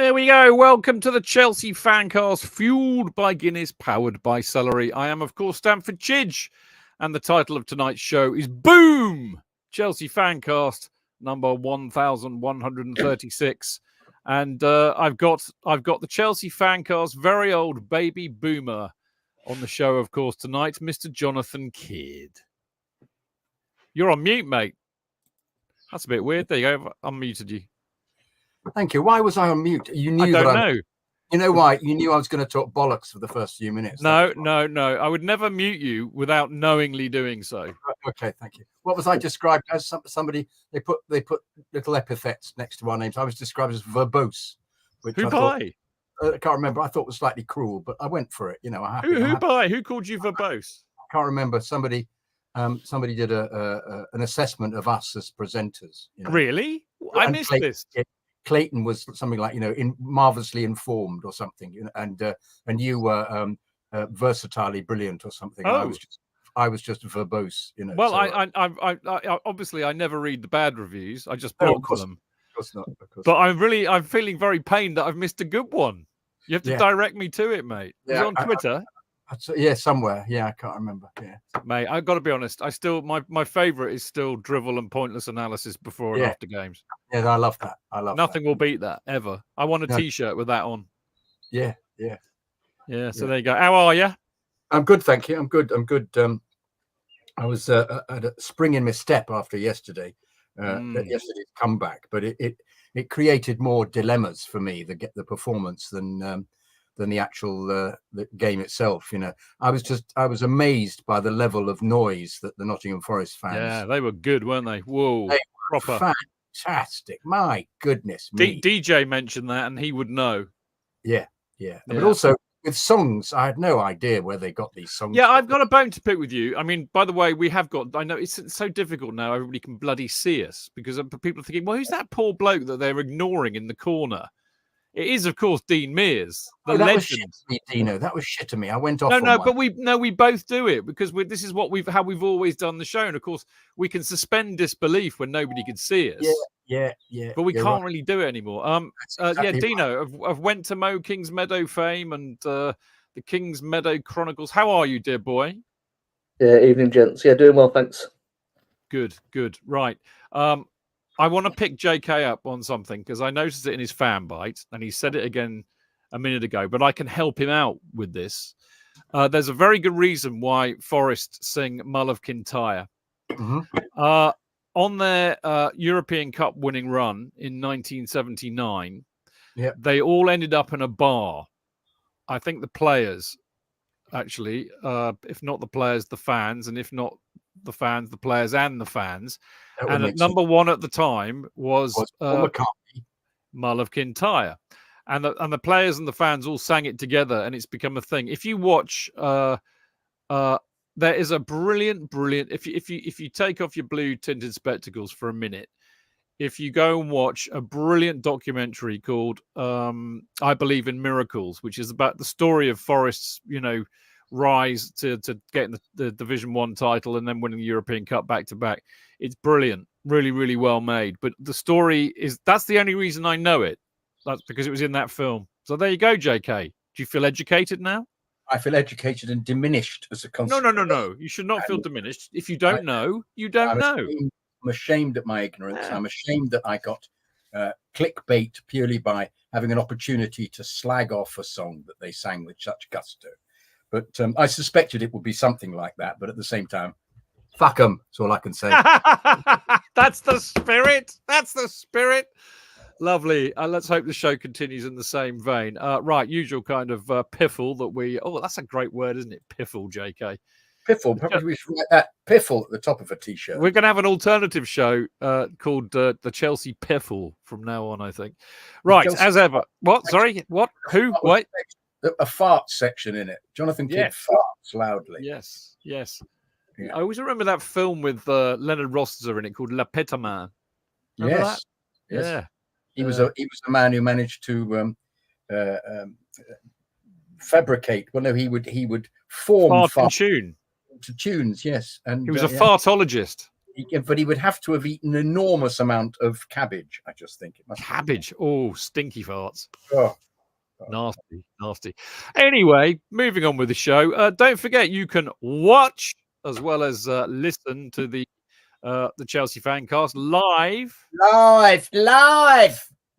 There we go. Welcome to the Chelsea FanCast, fueled by Guinness, powered by celery. I am, of course, Stamford Chidge, and the title of tonight's show is Boom! Chelsea FanCast, number 1136. And I've got the Chelsea FanCast very old baby boomer on the show, of course, tonight, Mr. Jonathan Kydd. You're on mute, mate. That's a bit weird. There you go. I've unmuted you. Thank you. Why was I on mute? You knew I don't know. You know why? You knew I was going to talk bollocks for the first few minutes. No. I would never mute you without knowingly doing so. Okay, thank you. What was I described as? Somebody they put little epithets next to our names. I was described as verbose. Who by? I can't remember. I thought it was slightly cruel, but I went for it. You know, who by? Who called you verbose? I can't remember. Somebody did an assessment of us as presenters. You know? Really? I missed this. Clayton was something like, marvelously informed or something, and you were versatilely brilliant or something. Oh. I was just verbose, Well, so, I obviously I never read the bad reviews. I just block them. Of course not. But I'm feeling very pained that I've missed a good one. You have to direct me to it, mate. Is it on Twitter? Yeah, somewhere. Yeah, I can't remember. Yeah, mate, I've got to be honest. I still my favorite is still drivel and pointless analysis before and after games. Yeah, I love that. Nothing will beat that ever. I want a T-shirt with that on. Yeah. So there you go. How are you? I'm good, thank you. I'm good. I was at a spring in my step after yesterday. Yesterday's comeback, but it created more dilemmas for me. The performance than the actual the game itself. I was amazed by the level of noise that the Nottingham Forest fans. Yeah, they were good, weren't they? Whoa, they were proper fantastic. My goodness me. DJ mentioned that, and he would know. Yeah. But also with songs, I had no idea where they got these songs. Yeah, I've got a bone to pick with you. I mean, by the way, we have got. I know it's so difficult now. Everybody can bloody see us because people are thinking, well, who's that poor bloke that they're ignoring in the corner? It is, of course, Dean Mears, the legend. Was shit to me, Dino. That was shit to me. I went off. But we both do it because this is how we've always done the show, and of course, we can suspend disbelief when nobody can see us. Yeah. But we can't really do it anymore. Exactly Dino, I've went to Mo Kings Meadow fame and the Kings Meadow Chronicles. How are you, dear boy? Yeah, evening, gents. Yeah, doing well, thanks. Good. Right. I want to pick JK up on something because I noticed it in his fan bite, and he said it again a minute ago, but I can help him out with this. There's a very good reason why Forest sing Mull of Kintyre. Mm-hmm. On their European Cup winning run in 1979, they all ended up in a bar. I think the players, actually, if not the players, the fans, and if not the fans, the players and the fans. And at number one at the time was Mull of Kintyre. And the players and the fans all sang it together, and it's become a thing. If you watch, there is a brilliant. If you take off your blue tinted spectacles for a minute, if you go and watch a brilliant documentary called "I Believe in Miracles," which is about the story of Forest's, rise to getting the Division 1 title and then winning the European Cup back to back. It's brilliant, really, really well made. But the story that's the only reason I know it. That's because it was in that film. So there you go, JK. Do you feel educated now? I feel educated and diminished as a consequence. No. You should not feel diminished. If you don't know, you don't know. I'm ashamed at my ignorance. I'm ashamed that I got clickbait purely by having an opportunity to slag off a song that they sang with such gusto. But I suspected it would be something like that. But at the same time, fuck them. That's all I can say. That's the spirit. Lovely. Let's hope the show continues in the same vein. Right, usual kind of piffle that we... Oh, that's a great word, isn't it? Piffle, JK. Piffle. Probably we should write that piffle at the top of a T-shirt. We're going to have an alternative show called the Chelsea Piffle from now on, I think. Right, Chelsea... as ever. What? Sorry? What? Who? Wait. A fart section in it. Jonathan Kydd farts loudly. Yes. Yeah. I always remember that film with Leonard Rossiter in it called La Pétamin. Yes. Yeah. He was a man who managed to fabricate. Well, no, he would form fart to tune. To tunes, yes. And he was a fartologist. But he would have to have eaten an enormous amount of cabbage. I just think it must. Cabbage. Oh, stinky farts. Oh. Nasty, nasty. Anyway, moving on with the show. Don't forget, you can watch as well as listen to the Chelsea Fancast live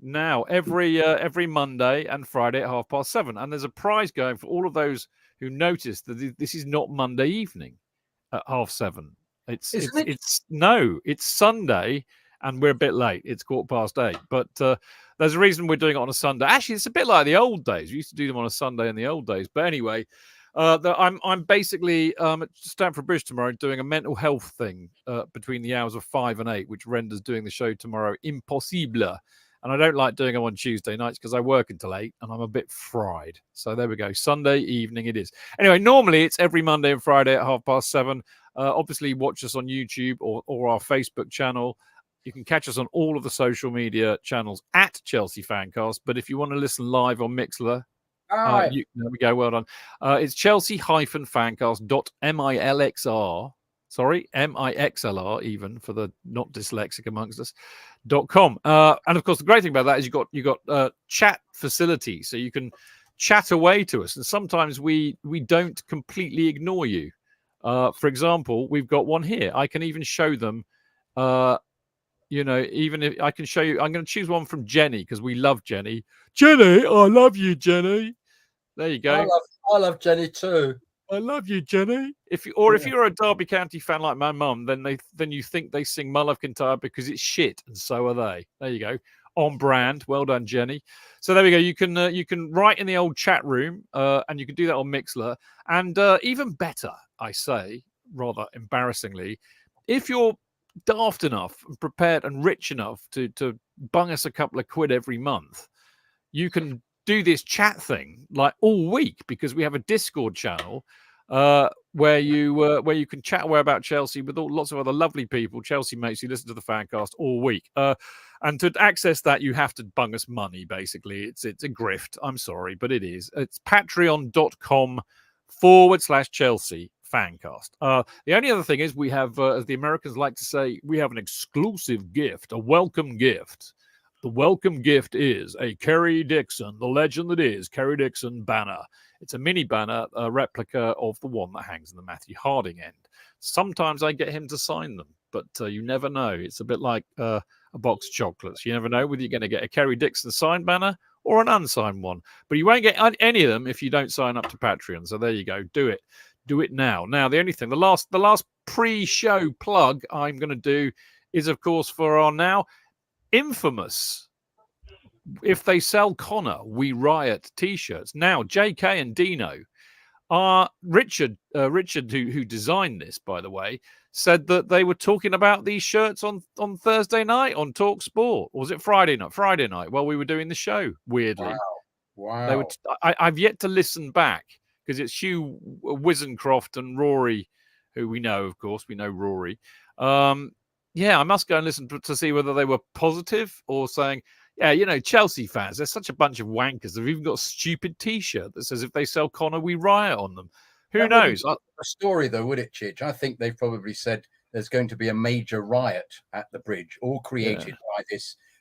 now every Monday and Friday at 7:30. And there's a prize going for all of those who noticed that this is not Monday evening at 7:30. It's Sunday, and we're a bit late. It's 8:15. But there's a reason we're doing it on a Sunday. Actually, it's a bit like the old days. We used to do them on a Sunday in the old days. But anyway, I'm basically at Stamford Bridge tomorrow doing a mental health thing between the hours of 5 and 8, which renders doing the show tomorrow impossible. And I don't like doing them on Tuesday nights because I work until 8 and I'm a bit fried. So there we go. Sunday evening it is. Anyway, normally it's every Monday and Friday at 7:30. Obviously, watch us on YouTube or our Facebook channel. You can catch us on all of the social media channels at Chelsea Fancast. But if you want to listen live on Mixlr, there we go. Well done. It's chelsea-fancast.milxr. Sorry, MIXLR, even for the not dyslexic amongst us. .com. And of course, the great thing about that is you got chat facility, so you can chat away to us. And sometimes we don't completely ignore you. For example, we've got one here. I can even show them. Even if I can show you, I'm going to choose one from Jenny because we love Jenny. Jenny, I love you, Jenny. There you go. I love Jenny too. I love you, Jenny. If you're a Derby County fan like my mum, then you think they sing "My Love Kintyre" because it's shit, and so are they. There you go. On brand. Well done, Jenny. So there we go. You can write in the old chat room, and you can do that on Mixlr. And even better, I say, rather embarrassingly, if you're daft enough and prepared and rich enough to bung us a couple of quid every month, you can do this chat thing like all week, because we have a Discord channel where you can chat away about Chelsea with lots of other lovely people, Chelsea mates who listen to the Fancast all week. And to access that, you have to bung us money, basically. It's a grift. I'm sorry, but it is. It's patreon.com/Chelsea Fancast. The only other thing is we have, as the Americans like to say, we have an exclusive gift, a welcome gift. The welcome gift is a Kerry Dixon, the legend that is Kerry Dixon banner. It's a mini banner, a replica of the one that hangs in the Matthew Harding end. Sometimes I get him to sign them, but you never know. It's a bit like a box of chocolates. You never know whether you're going to get a Kerry Dixon signed banner or an unsigned one. But you won't get any of them if you don't sign up to Patreon. So there you go. Do it. Do it now. Now, the only thing, the last pre-show plug I'm going to do is, of course, for our now infamous "If They Sell Connor, We Riot" t-shirts. Now, JK and Dino Richard, who designed this, by the way, said that they were talking about these shirts on Thursday night on Talk Sport. Or was it Friday night while we were doing the show, weirdly. Wow. I've yet to listen back because it's Hugh Wizencroft and Rory, who we know, of course. We know Rory. I must go and listen to see whether they were positive or saying, yeah, Chelsea fans, they're such a bunch of wankers. They've even got a stupid T-shirt that says "If they sell Connor, we riot" on them. Who knows? A story, though, would it, Chidge? I think they've probably said there's going to be a major riot at the bridge, all created by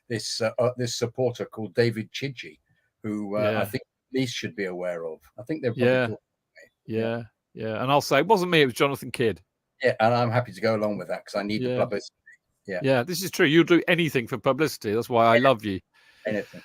this supporter called David Chidge, who I think police should be aware of. I think they're probably yeah. And I'll say it wasn't me; it was Jonathan Kydd. Yeah, and I'm happy to go along with that because I need the publicity. Yeah, this is true. You'll do anything for publicity. That's why I love you. Anything.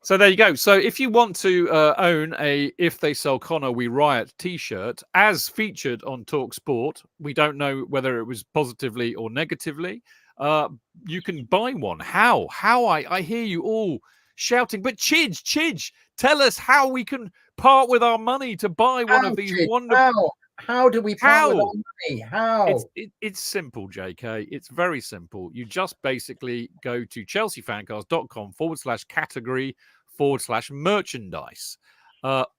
So there you go. So if you want to own a "If They Sell Connor, We Riot" t-shirt as featured on Talk Sport, we don't know whether it was positively or negatively, you can buy one. How? I hear you all shouting, but Chidge, tell us how we can part with our money to buy one of these wonderful... How do we part with our money? How? It's simple, JK. It's very simple. You just basically go to chelseafancast.com/category/merchandise.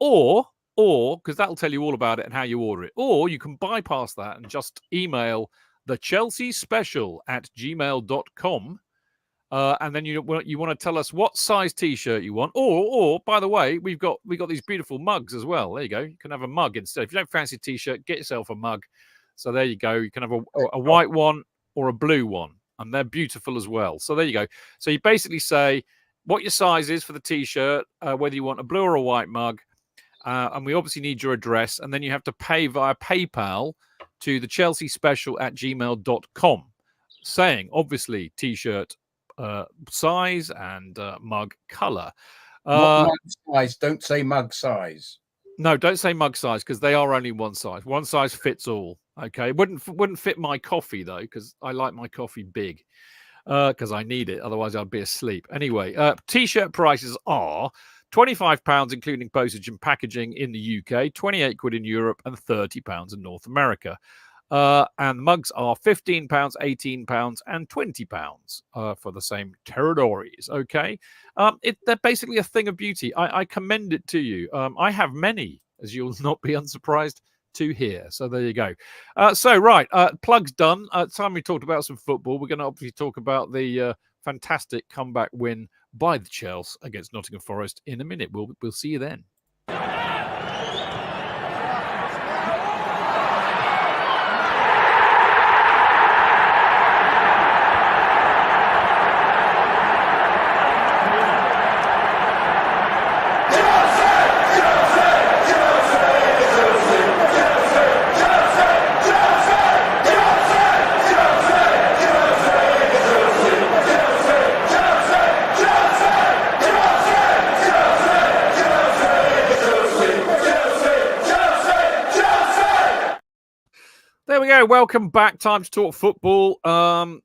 Or because that'll tell you all about it and how you order it. Or you can bypass that and just email the Chelsea Special @gmail.com. And then you want to tell us what size T-shirt you want, or by the way, we got these beautiful mugs as well. There you go. You can have a mug instead. If you don't fancy a T-shirt, get yourself a mug. So there you go. You can have a white one, or a blue one, and they're beautiful as well. So there you go. So you basically say what your size is for the T-shirt, whether you want a blue or a white mug, and we obviously need your address, and then you have to pay via PayPal to the Chelsea Special at gmail.com, saying obviously T-shirt size and mug color. Not mug size. Don't say mug size. No, don't say mug size, because they are only one size. One size fits all. Okay, wouldn't fit my coffee though, because I like my coffee big, because I need it. Otherwise, I'd be asleep. Anyway, T-shirt prices are £25, including postage and packaging in the UK, 28 quid in Europe, and £30 in North America. And mugs are £15, £18, and £20 for the same territories. Okay, they're basically a thing of beauty. I commend it to you. I have many, as you'll not be unsurprised to hear. So there you go. Plugs done. Time we talked about some football. We're going to obviously talk about the fantastic comeback win by the Chelsea against Nottingham Forest in a minute. We'll see you then. There we go. Welcome back. Time to talk football. I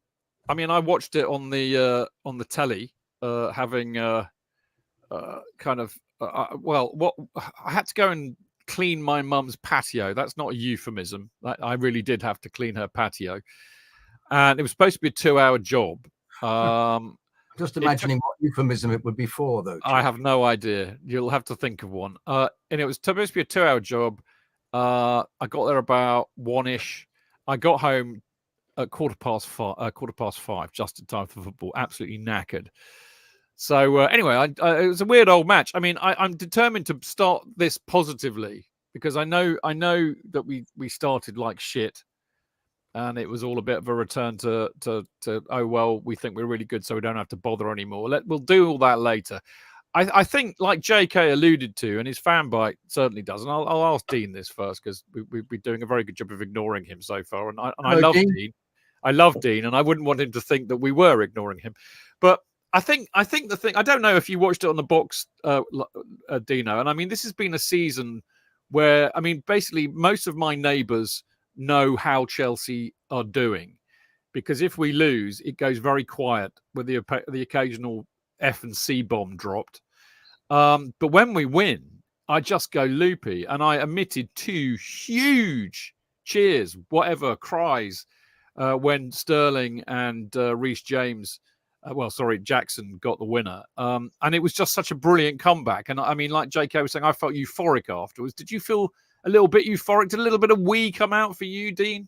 watched it on the telly, having I had to go and clean my mum's patio. That's not a euphemism. I really did have to clean her patio, and it was supposed to be a 2-hour job. Just imagining what euphemism it would be for, though. I have no idea. You'll have to think of one. And it was supposed to be a 2-hour job. I got there about 1-ish. I got home at quarter past five, just in time for football. Absolutely knackered. So anyway, it was a weird old match. I mean, I'm determined to start this positively, because I know that we started like shit, and it was all a bit of a return to oh well, we think we're really good, so we don't have to bother anymore. We'll do all that later. I think, like JK alluded to, and his fan bite certainly does, and I'll ask Dean this first, because we're doing a very good job of ignoring him so far, and I love Dean. I love Dean, and I wouldn't want him to think that we were ignoring him. But I think the thing, I don't know if you watched it on the box, Dino, and I mean, this has been a season where, I mean, basically most of my neighbours know how Chelsea are doing, because if we lose, it goes very quiet with the occasional F and C bomb dropped. But when we win, I just go loopy, and I emitted 2 huge cheers, whatever, cries when Sterling and Reece James, Jackson got the winner. And it was just such a brilliant comeback. And I mean, like JK was saying, I felt euphoric afterwards. Did you feel a little bit euphoric? Did a little bit of wee come out for you, Dean?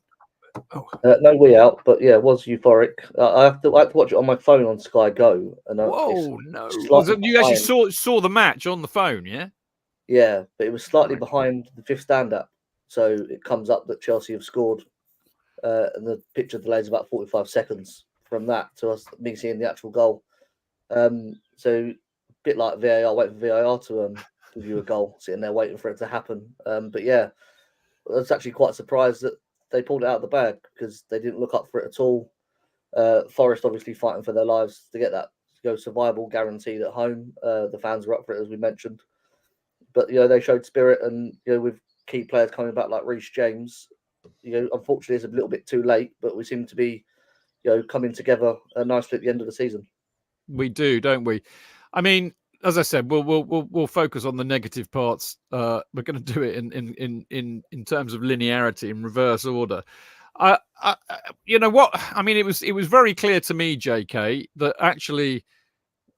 No wee out, but yeah, it was euphoric. I have to watch it on my phone on Sky Go. And you actually saw the match on the phone, yeah? Yeah, but it was slightly behind the fifth stand-up, so it comes up that Chelsea have scored, and the picture delays about 45 seconds from that to me seeing the actual goal. So a bit like VAR, wait for VAR to give you a goal, sitting there waiting for it to happen. But yeah, I was actually quite surprised that they pulled it out of the bag, because they didn't look up for it at all. Forest obviously fighting for their lives to get that survival guaranteed at home. The fans were up for it, as we mentioned. But, they showed spirit, and, with key players coming back like Reece James, unfortunately it's a little bit too late, but we seem to be, coming together nicely at the end of the season. We do, don't we? I mean, as I said, we'll focus on the negative parts. We're going to do it in terms of linearity, in reverse order. You know what? I mean, it was very clear to me, JK, that actually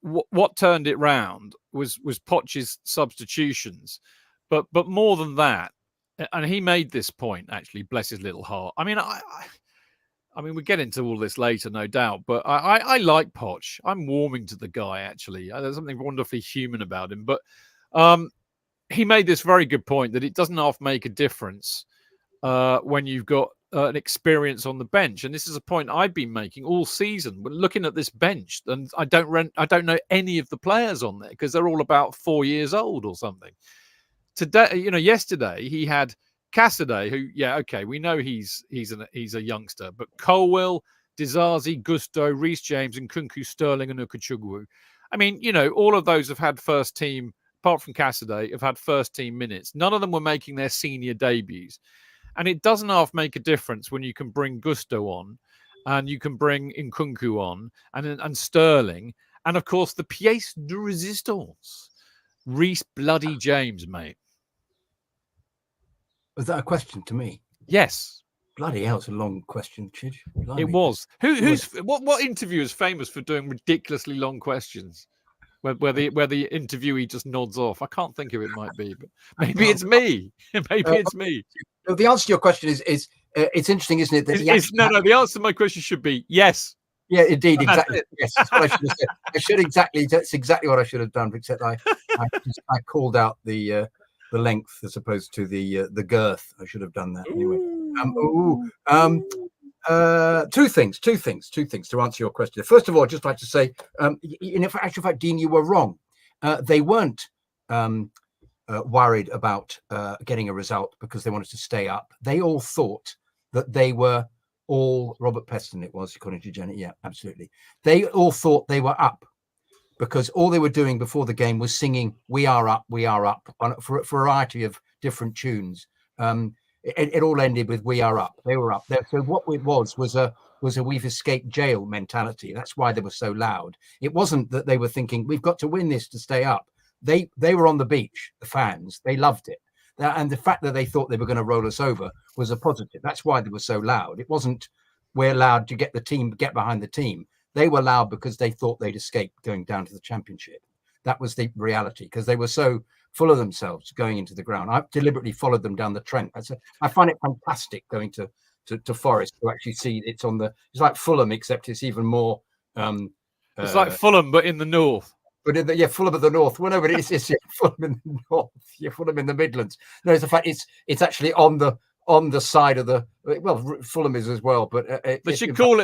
what turned it round was Poch's substitutions, but more than that, and he made this point, actually, bless his little heart. I mean, I mean, we get into all this later, no doubt, but I like Poch. I'm warming to the guy, actually. There's something wonderfully human about him. But he made this very good point that it doesn't half make a difference when you've got an experience on the bench. And this is a point I've been making all season. We're looking at this bench, and I don't know any of the players on there because they're all about 4 years old or something. Today, yesterday he had Cassidy, who, we know he's a youngster, but Colwill, Dizazi, Gusto, Reece James, and Nkunku, Sterling, and Ukachukwu. I mean, all of those have had first team, apart from Cassidy, have had first team minutes. None of them were making their senior debuts. And it doesn't half make a difference when you can bring Gusto on and you can bring Nkunku on and Sterling. And, of course, the pièce de résistance, Reece bloody James, mate. Was that a question to me? Yes. Bloody hell, it's a long question, Chidge. It was. What interviewer is famous for doing ridiculously long questions? Where the interviewee just nods off. I can't think who it might be, but maybe it's me. Maybe it's me. The answer to your question is it's interesting, isn't it? That the answer to my question should be yes. Yeah, indeed, exactly. Yes, that's what I should have said. That's exactly what I should have done, except I called out the length as opposed to the girth. I should have done that anyway. Two things to answer your question. First of all, I'd just like to say, in actual fact, Dean, you were wrong. They weren't worried about getting a result because they wanted to stay up. They all thought that they were all Robert Peston. It was, according to Janet. Yeah, absolutely. They all thought they were up because all they were doing before the game was singing "We are up, we are up" for a variety of different tunes. It all ended with "We are up." They were up there. So what it was a "we've escaped jail" mentality. That's why they were so loud. It wasn't that they were thinking we've got to win this to stay up. They were on the beach. The fans, they loved it, and the fact that they thought they were going to roll us over was a positive. That's why they were so loud. It wasn't we're loud to get behind the team. They were loud because they thought they'd escaped going down to the Championship. That was the reality because they were so full of themselves going into the ground. I deliberately followed them down the Trent. I find it fantastic going to Forest to actually see it's like Fulham, except it's even more. It's like Fulham, but in the north. But Fulham of the north. Well, no, but it's Fulham in the north. Yeah, Fulham in the Midlands. No, it's the fact it's actually on the side of the. Well, Fulham is as well, but they should call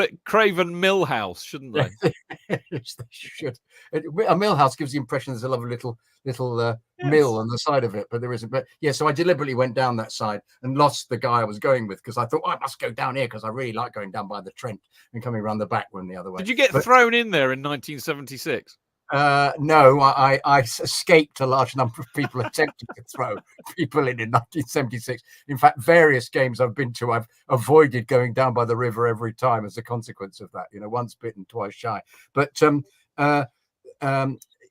it Craven Millhouse, shouldn't they? Yes, they should. A millhouse gives the impression there's a lovely little mill on the side of it, but there isn't. But yeah, so I deliberately went down that side and lost the guy I was going with because I thought I must go down here because I really like going down by the Trent and coming around the back one the other way. Did you get thrown in there in 1976? No, I escaped a large number of people attempting to throw people in 1976. In fact, various games I've been to, I've avoided going down by the river every time as a consequence of that. Once bitten, twice shy. But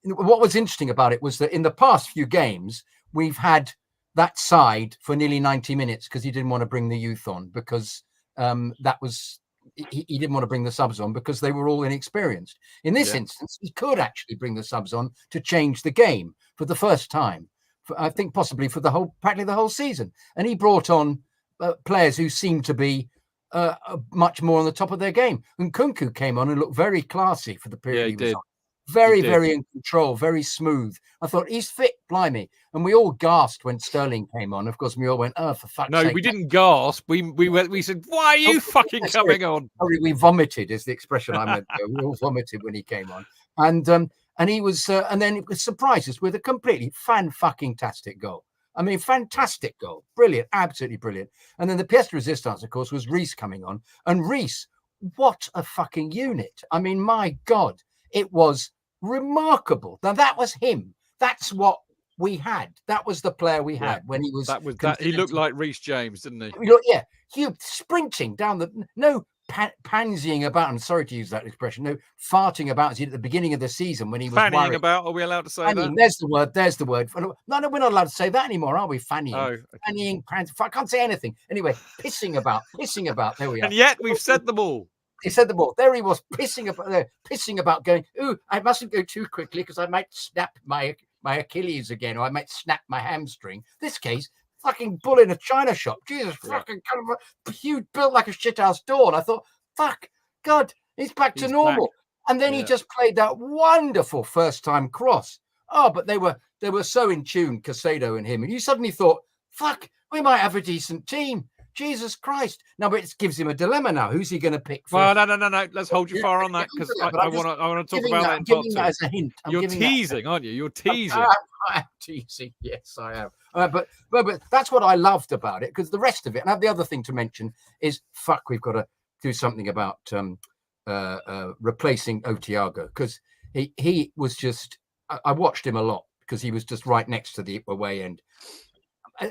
what was interesting about it was that in the past few games, we've had that side for nearly 90 minutes because he didn't want to bring the youth on because he didn't want to bring the subs on because they were all inexperienced. In this instance, he could actually bring the subs on to change the game for the first time. I think possibly for practically the whole season. And he brought on players who seemed to be much more on the top of their game. And Nkunku came on and looked very classy for the period he was on. Very in control, very smooth. I thought he's fit, blimey. And we all gasped when Sterling came on. Of course, we all went, "Oh, for fuck's sake!" No, we didn't gasp. We said, "Why are you fucking coming on?" We vomited, is the expression I meant. We all vomited when he came on, and he was, and then it surprised us with a completely fan-fucking-tastic goal. I mean, fantastic goal, brilliant, absolutely brilliant. And then the pièce de résistance, of course, was Reece coming on, and Reece, what a fucking unit! I mean, my God, it was remarkable. Now that was him. That's what we had. That was the player we had when he was. He looked like Reece James, didn't he? He sprinting down no pansying about. I'm sorry to use that expression. No farting about as he did at the beginning of the season when he was fannying about. Are we allowed to say that? There's the word. There's the word. No, we're not allowed to say that anymore, are we? Fannying. Oh, okay. Fannying. I can't say anything. Anyway, pissing about. There we are. And yet we've said them all. He said the ball. There he was pissing about going, "Ooh, I mustn't go too quickly because I might snap my Achilles again, or I might snap my hamstring." This case, fucking bull in a china shop. Jesus, fucking kind of huge, built like a shithouse door. And I thought, fuck, God, he's back to normal. Back. And then he just played that wonderful first time cross. Oh, but they were so in tune, Casado and him. And you suddenly thought, fuck, we might have a decent team. Jesus Christ! No, but it gives him a dilemma now. Who's he going to pick? Well, no. Let's hold you far on that, because I want to talk about that in part 2. That as a hint. You're teasing, aren't you? You're teasing. I am teasing. Yes, I am. But that's what I loved about it, because the rest of it. And the other thing to mention is, we've got to do something about replacing Otiago, because he was just. I watched him a lot because he was just right next to the away end.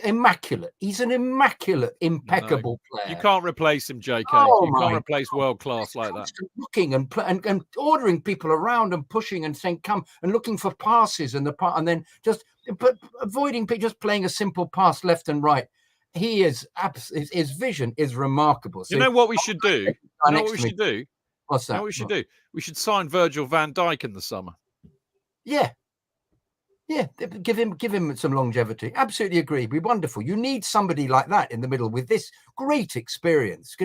Immaculate. He's an impeccable player. You can't replace him, JK. You can't replace world class like that. Looking and ordering people around and pushing and saying come and looking for passes and then just avoiding just playing a simple pass left and right. He is his vision is remarkable. So, you know what we should do? You know what we should do? What's that? You know what we should do? We should sign Virgil van Dijk in the summer. Yeah. Yeah, give him some longevity. Absolutely agree. It'd be wonderful. You need somebody like that in the middle with this great experience.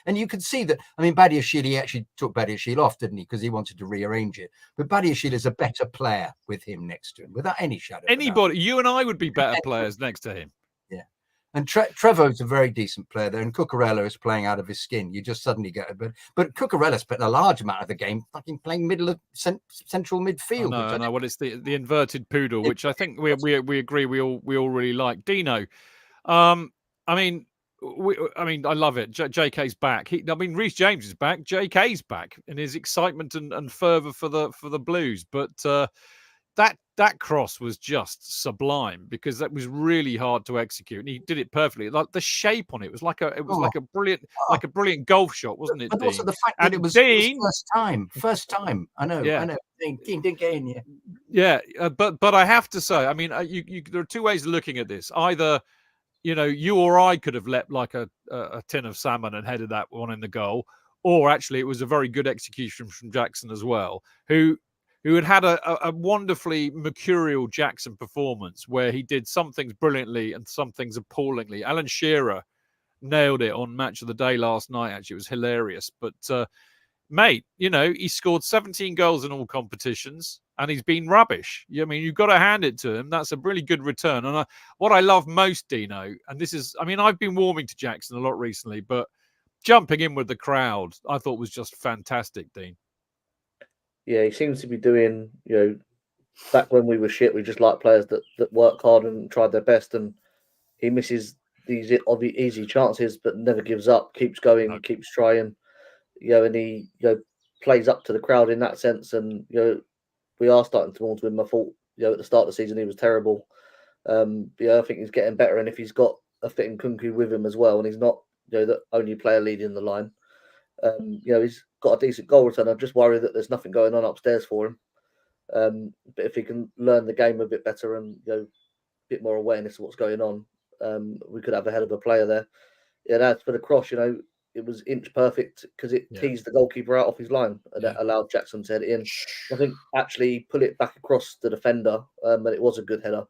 And you could see that. I mean, Badiashile, he actually took Badiashile off, didn't he? Because he wanted to rearrange it. But Badiashile is a better player with him next to him, without any shadow. Anybody, you and I would be better players next to him. Yeah. And Trevo's a very decent player there, and Cucurella is playing out of his skin. You just suddenly get it. But Cucurella spent a large amount of the game fucking playing middle of central midfield. No. Well, it's the inverted poodle, which I think we agree we all really like. Dino, I mean, I love it. JK's back. Reece James is back. JK's back in his excitement and fervour for the Blues. But that cross was just sublime, because that was really hard to execute, and he did it perfectly. Like the shape on it was like a brilliant golf shot, wasn't it? But Dean? Also the fact that it was first time. I know. Dean didn't get in yet. Yeah, but I have to say, I mean, there are two ways of looking at this. Either, you or I could have leapt like a tin of salmon and headed that one in the goal, or actually it was a very good execution from Jackson as well, who had a wonderfully mercurial Jackson performance, where he did some things brilliantly and some things appallingly. Alan Shearer nailed it on Match of the Day last night. Actually, it was hilarious. But, mate, he scored 17 goals in all competitions, and he's been rubbish. I mean, you've got to hand it to him. That's a really good return. And what I love most, Dino, and this is, I mean, I've been warming to Jackson a lot recently, but jumping in with the crowd, I thought was just fantastic, Dean. Yeah, he seems to be doing, back when we were shit, we just like players that work hard and tried their best, and he misses these easy chances, but never gives up, keeps going, keeps trying, and he, plays up to the crowd in that sense, and, we are starting to want to him. I thought, at the start of the season, he was terrible. I think he's getting better, and if he's got a fitting Kunku with him as well, and he's not, the only player leading the line, he's got a decent goal return. I'm just worried that there's nothing going on upstairs for him. But if he can learn the game a bit better and a bit more awareness of what's going on, we could have a hell of a player there. Yeah, that's for the cross. It was inch perfect because it teased the goalkeeper out off his line, and that allowed Jackson to head it in. I think actually pull it back across the defender, and it was a good header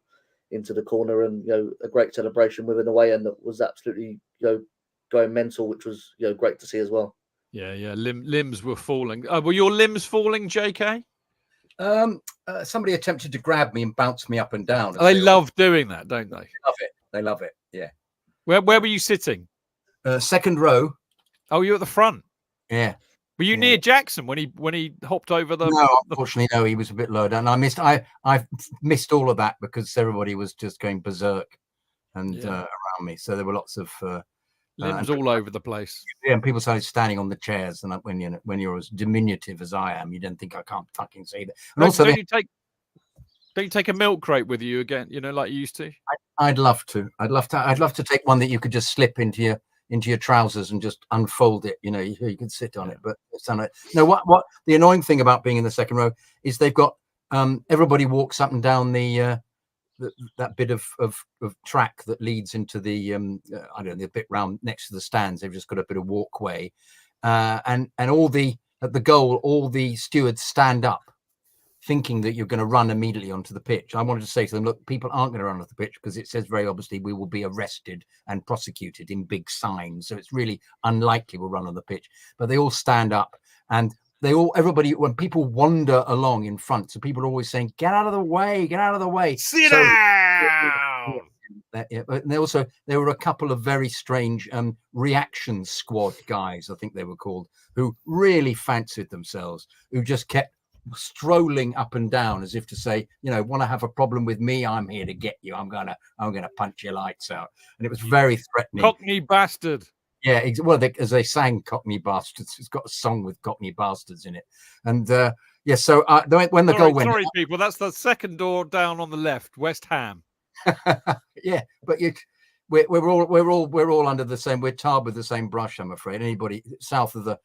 into the corner, and a great celebration with an away end that was absolutely going mental, which was great to see as well. Yeah. Limbs were falling. Were your limbs falling, JK? Somebody attempted to grab me and bounce me up and down. They love doing that, don't they? They love it. Yeah. Where were you sitting? Second row. Oh, you were at the front. Yeah. Were you near Jackson when he hopped over the? No, unfortunately, no. He was a bit low down. I missed all of that because everybody was just going berserk and around me. So there were lots of. Limbs all over the place. Yeah, and people started standing on the chairs, and when you're as diminutive as I am, you don't think I can't fucking see that. And also, don't you take a milk crate with you again? Like you used to. I'd love to. I'd love to take one that you could just slip into your trousers and just unfold it. You can sit on it, but it's on it. No, what the annoying thing about being in the second row is they've got everybody walks up and down that bit of track that leads into the the bit round next to the stands. They've just got a bit of walkway, and at the goal, all the stewards stand up, thinking that you're going to run immediately onto the pitch. I wanted to say to them, look, people aren't going to run onto the pitch because it says very obviously we will be arrested and prosecuted in big signs. So it's really unlikely we'll run on the pitch. But they all stand up, and everybody, when people wander along in front, so people are always saying, get out of the way, sit down. But there were a couple of very strange reaction squad guys, I think they were called, who really fancied themselves, who just kept strolling up and down as if to say, want to have a problem with me, I'm here to get you. I'm gonna punch your lights out. And it was very threatening. Cockney bastard. Yeah, well, as they sang Cockney Bastards, it's got a song with Cockney Bastards in it. And so when the goal went, sorry, people, that's the second door down on the left, West Ham. Yeah, but we're all under the same. We're tarred with the same brush, I'm afraid. Anybody south of the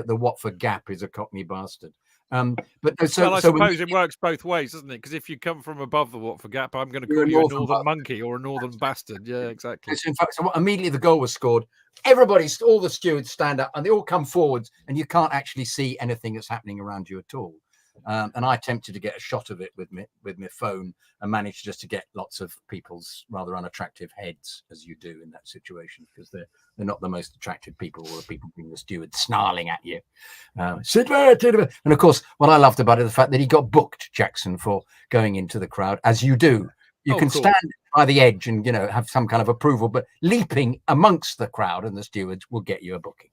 Watford Gap is a Cockney bastard. But I suppose it works both ways, doesn't it? Because if you come from above the Watford Gap, I'm going to call you a northern monkey or a northern bastard. Yeah, exactly. In fact, so immediately the goal was scored, all the stewards stand up and they all come forwards, and you can't actually see anything that's happening around you at all. And I attempted to get a shot of it with my phone and managed just to get lots of people's rather unattractive heads, as you do in that situation, because they're not the most attractive people, or the people being the steward snarling at you. Sit there, and of course, what I loved about it, the fact that he got booked, Jackson, for going into the crowd, as you do. You can stand by the edge and have some kind of approval, but leaping amongst the crowd and the stewards will get you a booking.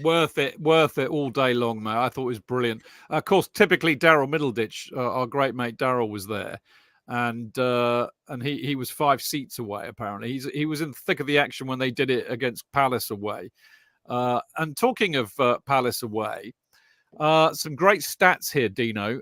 Worth it all day long, mate. I thought it was brilliant. Of course, typically Daryl Middleditch, our great mate Daryl, was there, and he was 5 seats away. Apparently, he was in the thick of the action when they did it against Palace away. And talking of Palace away, some great stats here, Dino.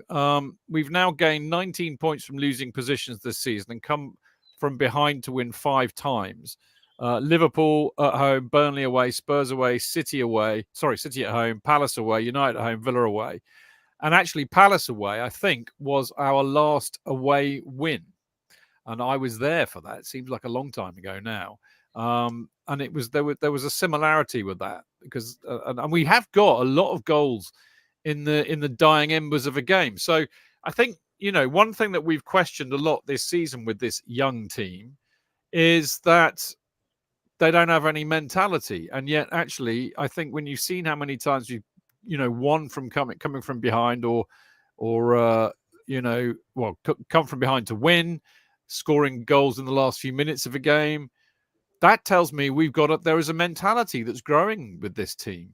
We've now gained 19 points from losing positions this season and come from behind to win 5 times. Liverpool at home, Burnley away, Spurs away, City at home, Palace away, United at home, Villa away. And actually Palace away, I think, was our last away win. And I was there for that. It seems like a long time ago now. And it was there was a similarity with that, because and we have got a lot of goals in the dying embers of a game. So I think, one thing that we've questioned a lot this season with this young team is that they don't have any mentality. And yet, actually, I think when you've seen how many times you've, won from coming from behind, or come from behind to win, scoring goals in the last few minutes of a game, that tells me there is a mentality that's growing with this team.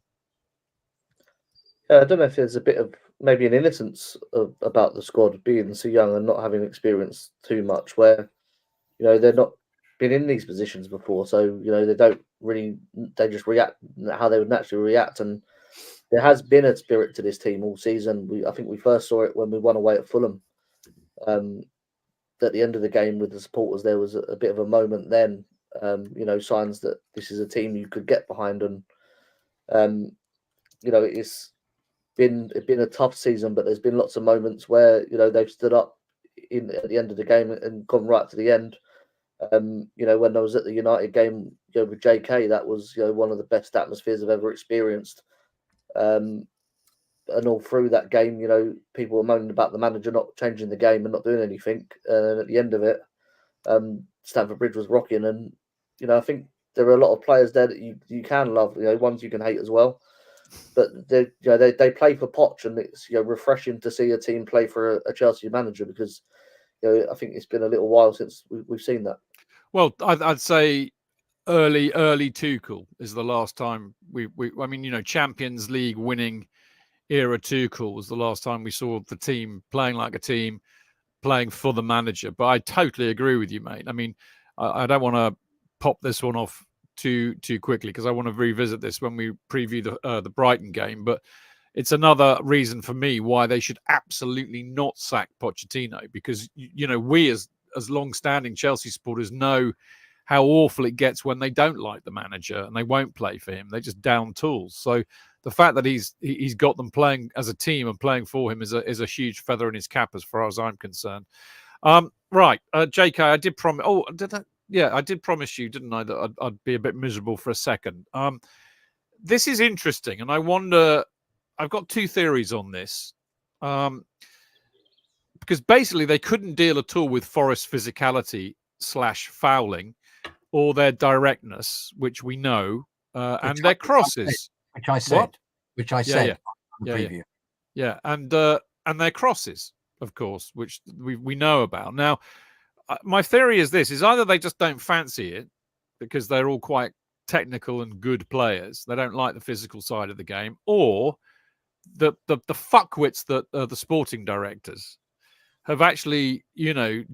I don't know if there's a bit of maybe an innocence about the squad being so young and not having experienced too much, where, they're not been in these positions before, so they just react how they would naturally react. And there has been a spirit to this team all season. I think we first saw it when we won away at Fulham. At the end of the game with the supporters, there was a bit of a moment then, signs that this is a team you could get behind. And it's been a tough season, but there's been lots of moments where they've stood up at the end of the game and gone right to the end. When I was at the United game with JK, that was one of the best atmospheres I've ever experienced. And all through that game, people were moaning about the manager not changing the game and not doing anything. And at the end of it, Stamford Bridge was rocking. And I think there are a lot of players there that you can love, ones you can hate as well. But they play for Poch, and it's refreshing to see a team play for a Chelsea manager, because I think it's been a little while since we've seen that. Well, I'd say early Tuchel is the last time Champions League winning era Tuchel was the last time we saw the team playing like a team, playing for the manager. But I totally agree with you, mate. I mean, I don't want to pop this one off too quickly, because I want to revisit this when we preview the Brighton game. But it's another reason for me why they should absolutely not sack Pochettino, because we as long-standing Chelsea supporters know how awful it gets when they don't like the manager and they won't play for him. They just down tools. So the fact that he's got them playing as a team and playing for him is a huge feather in his cap, as far as I'm concerned. Right, JK, I did promise. Oh, did I? Yeah, I did promise you, didn't I, that I'd be a bit miserable for a second. This is interesting, and I wonder. I've got 2 theories on this. Because basically they couldn't deal at all with Forest's physicality / fouling, or their directness, which we know, and their crosses. Which I said. Yeah. And their crosses, of course, which we know about. Now, my theory is this: is either they just don't fancy it because they're all quite technical and good players. They don't like the physical side of the game, or the fuckwits that are the sporting directors have actually,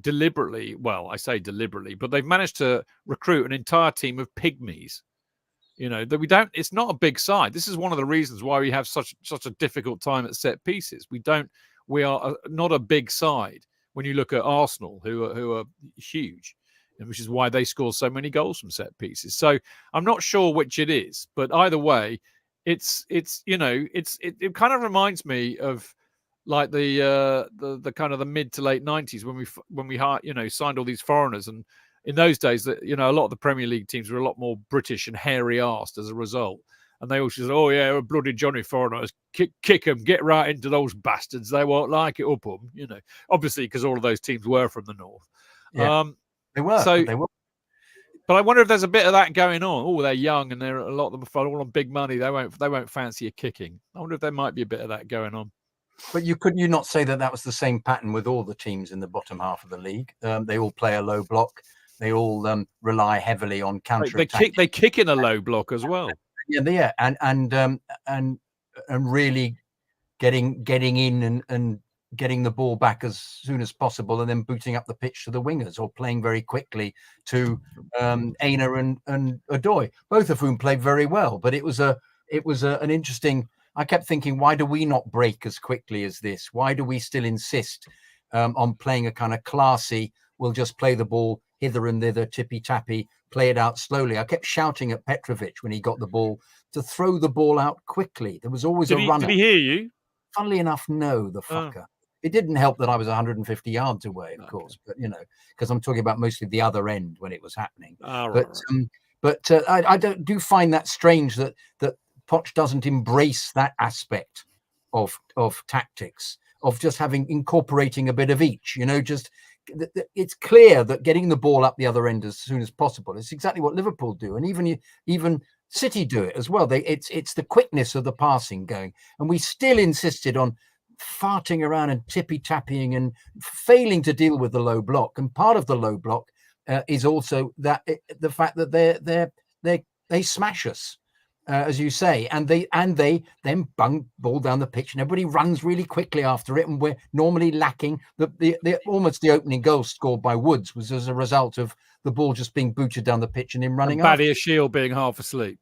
deliberately, well, I say deliberately, but they've managed to recruit an entire team of pygmies. That it's not a big side. This is one of the reasons why we have such a difficult time at set pieces. We are not a big side when you look at Arsenal, who are huge, and which is why they score so many goals from set pieces. So I'm not sure which it is, but either way, it kind of reminds me of like the kind of the mid to late 90s when we signed all these foreigners, and in those days that a lot of the Premier League teams were a lot more British and hairy-arsed as a result, and they all said, "Oh yeah, we're bloody Johnny foreigners, kick them, get right into those bastards, they won't like it, up them." Obviously because all of those teams were from the north. They were. But I wonder if there's a bit of that going on. Oh, they're young and a lot of them are all on big money. They won't fancy a kicking. I wonder if there might be a bit of that going on. But you not say that was the same pattern with all the teams in the bottom half of the league? They all play a low block. They all rely heavily on counter attack. They kick in a low block as well. Yeah, and really getting in and getting the ball back as soon as possible, and then booting up the pitch to the wingers, or playing very quickly to Aina and Odoi, both of whom played very well. But it was an interesting. I kept thinking, why do we not break as quickly as this? Why do we still insist on playing a kind of classy, we'll just play the ball hither and thither, tippy-tappy, play it out slowly? I kept shouting at Petrovic when he got the ball to throw the ball out quickly. There was always a runner. Did he hear you? Funnily enough, no, the fucker. It didn't help that I was 150 yards away, of course, but, because I'm talking about mostly the other end when it was happening. But I do find that strange that Poch doesn't embrace that aspect of tactics, of just incorporating a bit of each. It's clear that getting the ball up the other end as soon as possible is exactly what Liverpool do, and even City do it as well. It's the quickness of the passing going, and we still insisted on farting around and tippy-tappying and failing to deal with the low block. And part of the low block is also the fact that they smash us. As you say, and they then bung ball down the pitch, and everybody runs really quickly after it, and we're normally lacking. Almost the opening goal scored by Woods was as a result of the ball just being booted down the pitch and him running after. Badia Shield being half asleep.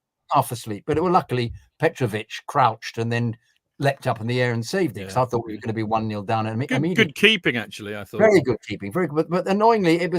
But luckily Petrovic crouched and then leapt up in the air and saved it, because I thought we were going to be 1-0 down. And good keeping, actually. I thought very good keeping, very good. But annoyingly, it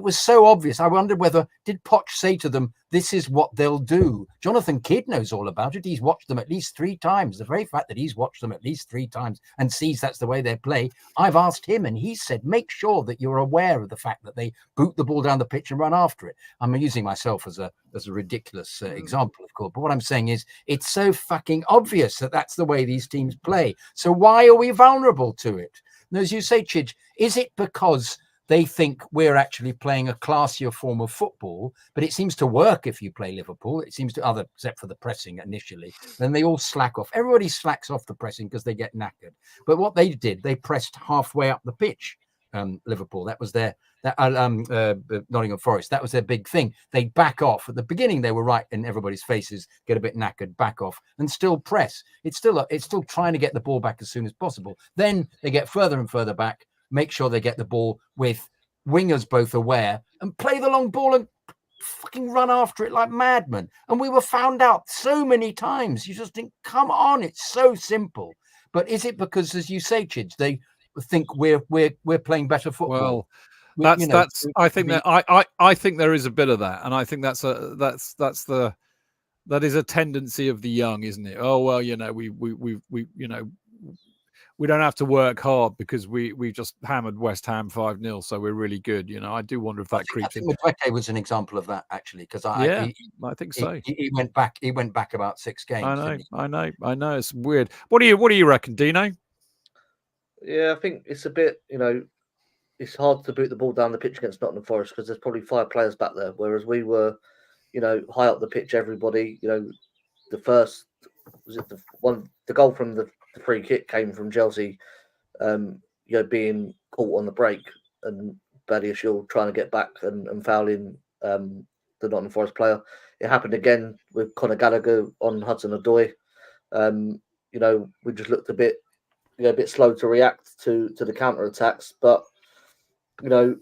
was so obvious. I wondered did Poch say to them, "This is what they'll do"? Jonathan Kydd knows all about it. He's watched them at least 3 times. The very fact that he's watched them at least 3 times and sees that's the way they play, I've asked him, and he said, make sure that you're aware of the fact that they boot the ball down the pitch and run after it. I'm using myself as a ridiculous example, of course. But what I'm saying is, it's so fucking obvious that that's the way these teams play. So why are we vulnerable to it? And as you say, Chidge, is it because they think we're actually playing a classier form of football? But it seems to work if you play Liverpool. It seems to, except for the pressing initially. Then they all slack off. Everybody slacks off the pressing because they get knackered. But what they did, they pressed halfway up the pitch. Liverpool, that was Nottingham Forest, that was their big thing. They'd back off. At the beginning, they were right in everybody's faces, get a bit knackered, back off, and still press. It's still trying to get the ball back as soon as possible. Then they get further and further back, make sure they get the ball with wingers both aware, and play the long ball and fucking run after it like madmen. And we were found out so many times. You just think, come on, it's so simple. But is it because, as you say, Chidge, they think we're playing better football? Well, I think there is a bit of that, and I think that is a tendency of the young, isn't it? Oh well, we don't have to work hard because we just hammered West Ham 5-0, so we're really good. I do wonder if that creeps in. Madueke was an example of that, actually, because I think so. He went back about 6 games. I know. It's weird. What do you reckon, Dino? Yeah, I think it's a bit, it's hard to boot the ball down the pitch against Nottingham Forest because there's probably 5 players back there, whereas we were, high up the pitch, everybody, the first, the goal from the free kick came from Chelsea, being caught on the break and Badiashile trying to get back and fouling the Nottingham Forest player. It happened again with Conor Gallagher on Hudson-Odoi. We just looked a bit slow to react to the counter attacks. But I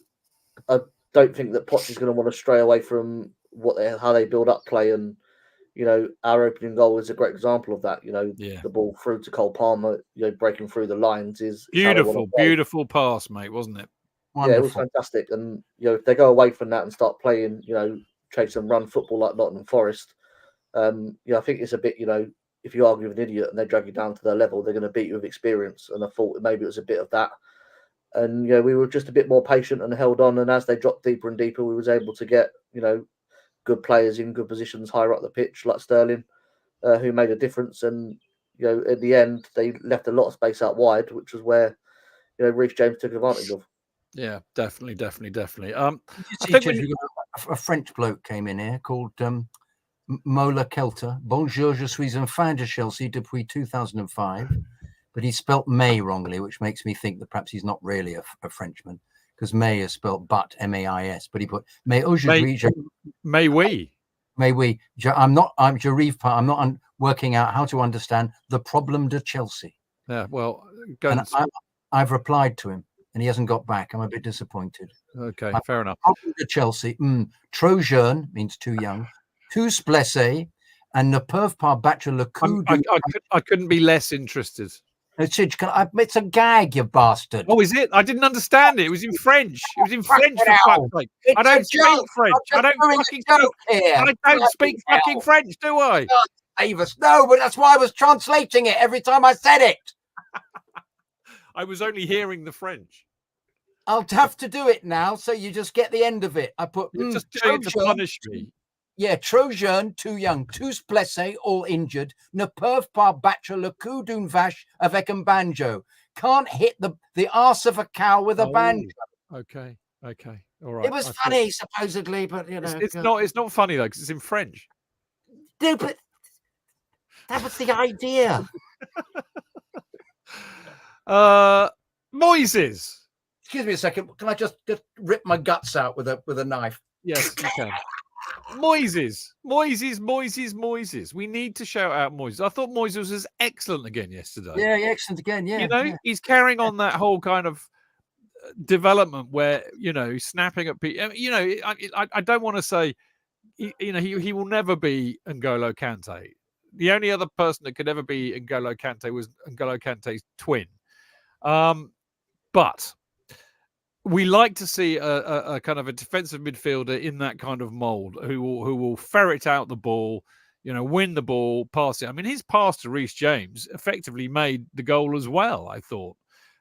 don't think that Poch is going to want to stray away from how they build up play. And our opening goal is a great example of that. The ball through to Cole Palmer, breaking through the lines is beautiful pass, mate, wasn't it? Wonderful. Yeah, it was fantastic. And if they go away from that and start playing, chase and run football like Nottingham Forest, I think it's a bit, if you argue with an idiot and they drag you down to their level, they're going to beat you with experience. And I thought maybe it was a bit of that. And we were just a bit more patient and held on. And as they dropped deeper and deeper, we was able to get good players in good positions higher up the pitch, like Sterling, who made a difference. And at the end, they left a lot of space out wide, which was where Reece James took advantage of. Yeah, definitely. I think a French bloke came in here called Mola Kelter. Bonjour, je suis un fan de Chelsea depuis 2005. But he spelt May wrongly, which makes me think that perhaps he's not really a Frenchman, because May is spelled but, M-A-I-S. But he put May aujourd'hui. May we? I'm not working out how to understand the problem de Chelsea. Yeah, well, I've replied to him and he hasn't got back. I'm a bit disappointed. Okay, fair enough. Problem de Chelsea. Trop jeune means too young. Tous blessés and ne peuvent pas battre le coup. I couldn't be less interested. It's a gag, you bastard. Oh, is it? I didn't understand it. It was in French. It was in French, for fuck's sake. I don't speak French. I don't speak fucking French, do I? Avis. No, but that's why I was translating it every time I said it. I was only hearing the French. I'll have to do it now, so you just get the end of it. I put just do it to punish me. Yeah, trop jeune, too young, tous blessés, all injured, ne peuvent pas battre le coup d'une vache avec un banjo. Can't hit the arse of a cow with a banjo. Okay, all right. It was funny, supposedly, but it's not funny though, because it's in French. Dude, but that was the idea. Moises. Excuse me a second. Can I just rip my guts out with a knife? Yes, you can. Moises. We need to shout out Moises. I thought Moises was excellent again yesterday. Yeah, excellent again. Yeah, he's carrying on that whole kind of development where snapping at people. I don't want to say, he will never be N'Golo Kante. The only other person that could ever be N'Golo Kante was N'Golo Kante's twin. But we like to see a kind of a defensive midfielder in that kind of mold who will ferret out the ball, win the ball, pass it. I mean, his pass to Reece James effectively made the goal as well, I thought.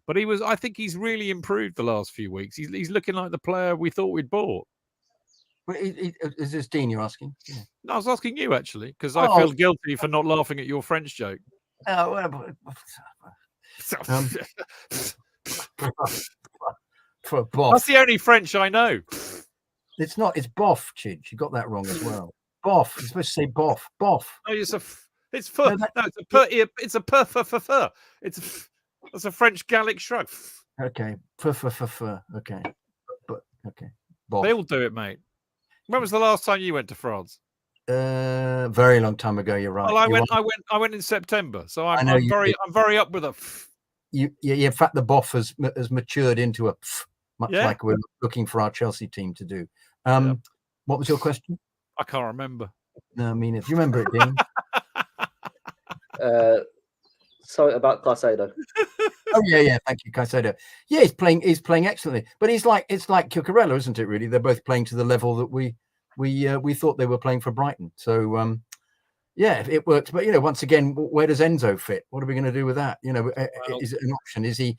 But I think he's really improved the last few weeks. He's looking like the player we thought we'd bought. Is this Dean you're asking? Yeah. No, I was asking you, actually, because I feel guilty for not laughing at your French joke. For boff. That's the only French I know. It's not. It's boff, Chidge. You got that wrong as well. Boff. You're supposed to say boff. Boff. No, it's a That's a French Gallic shrug. Okay. Okay. But okay. Boff. They all do it, mate. When was the last time you went to France? Very long time ago. You're right. Well, I went in September, so I'm very up with a. In fact, the boff has matured into a much like we're looking for our Chelsea team to do. What was your question? I can't remember. No, I mean, if you remember it, Dean. Something about Caicedo. Oh yeah. Thank you, Caicedo. Yeah, he's playing excellently. But it's like Cucurella, isn't it? Really, they're both playing to the level that we thought they were playing for Brighton. So yeah, it works. But once again, where does Enzo fit? What are we going to do with that? Is it an option? Is he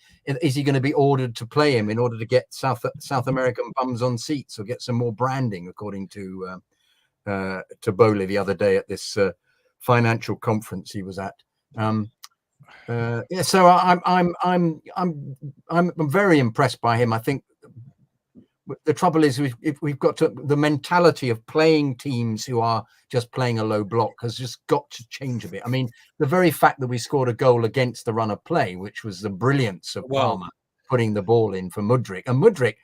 going to be ordered to play him in order to get South American bums on seats or get some more branding, according to Bowley the other day at this financial conference he was at? So I'm very impressed by him. I think the trouble is we've got the mentality of playing teams who are just playing a low block has just got to change a bit. I mean, the very fact that we scored a goal against the run of play, which was the brilliance of Palmer putting the ball in for Mudryk, and Mudryk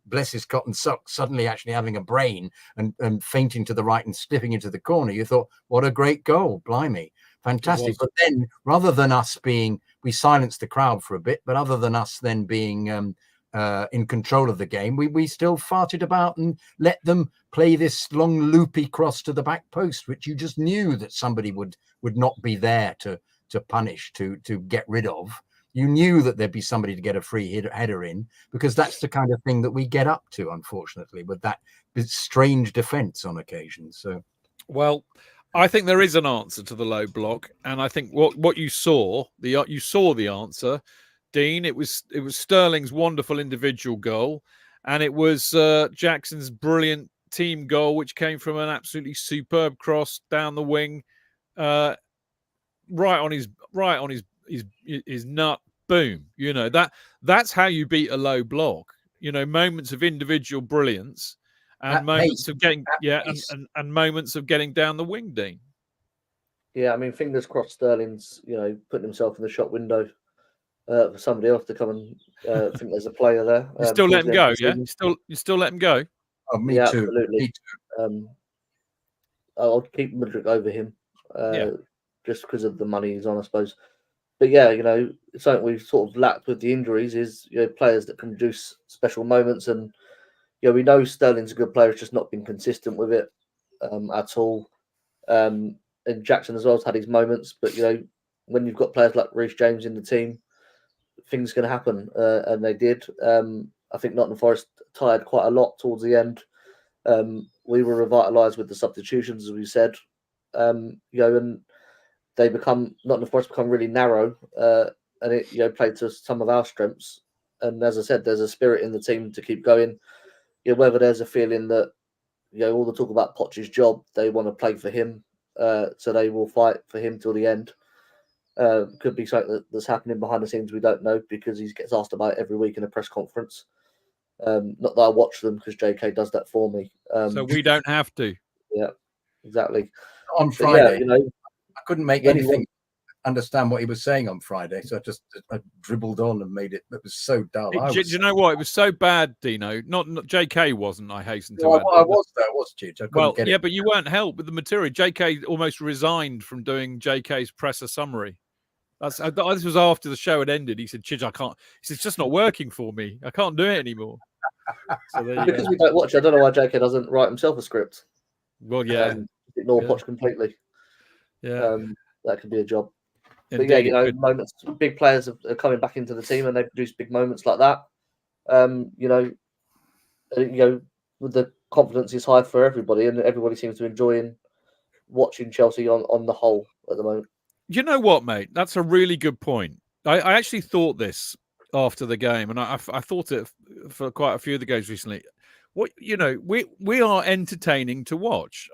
bless his cotton socks, suddenly actually having a brain and fainting to the right and slipping into the corner. You thought, what a great goal, blimey, fantastic. But then, rather than us being, we silenced the crowd for a bit, but other than us then being in control of the game, we still farted about and let them play this long loopy cross to the back post, which you just knew that somebody would not be there to punish, to get rid of. You knew that there'd be somebody to get a free header in, because that's the kind of thing that we get up to, unfortunately, with that strange defence on occasion. So, well, I think there is an answer to the low block, and I think what you saw the answer, Dean. It was Sterling's wonderful individual goal, and it was Jackson's brilliant team goal, which came from an absolutely superb cross down the wing, right on his nut. Boom. You know, that's how you beat a low block. You know, moments of individual brilliance and moments of getting and moments of getting down the wing, Dean. Yeah, I mean, fingers crossed Sterling's, putting himself in the shop window for somebody else to come and think there's a player there. You still let him go, yeah? You still let him go? Oh, me too. Absolutely. Me too. I'll keep Mudryk over him, just because of the money he's on, I suppose. But yeah, something we've sort of lacked with the injuries is players that can produce special moments, and we know Sterling's a good player. It's just not been consistent with it at all. And Jackson as well has had his moments, but when you've got players like Reece James in the team, things can happen, and they did. I think Nottingham Forest tired quite a lot towards the end. We were revitalised with the substitutions, as we said, and Nottingham Forest become really narrow, and it played to some of our strengths. And as I said, there's a spirit in the team to keep going. Whether there's a feeling that all the talk about Poch's job, they want to play for him, so they will fight for him till the end. Could be something that's happening behind the scenes. We don't know, because he gets asked about it every week in a press conference. Not that I watch them, because JK does that for me. So we don't have to. Yeah, exactly. On Friday, I couldn't make anything understand what he was saying on Friday, so I dribbled on and made it. It was so dull. Do you know what? It was so bad, Dino. Not JK wasn't. I hasten to add. I was Chidge. I couldn't get it. But you weren't helped with the material. JK almost resigned from doing JK's presser summary. This was after the show had ended. He said, "Chidge, I can't." He said, "It's just not working for me. I can't do it anymore." So because we don't watch, I don't know why JK doesn't write himself a script. Well, yeah, ignore Poch completely. Yeah, that could be a job. Indeed, but moments. Big players are coming back into the team, and they produce big moments like that. With the confidence is high for everybody, and everybody seems to enjoy watching Chelsea on the whole at the moment. You know what, mate? That's a really good point. I actually thought this after the game, and I thought it for quite a few of the games recently. We are entertaining to watch.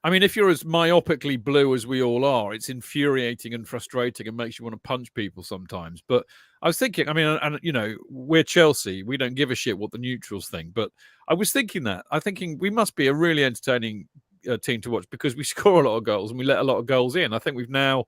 I mean, if you're as myopically blue as we all are, it's infuriating and frustrating and makes you want to punch people sometimes. But I was thinking, I mean, and we're Chelsea. We don't give a shit what the neutrals think. But I was thinking we must be a really entertaining team to watch, because we score a lot of goals and we let a lot of goals in. I think we've now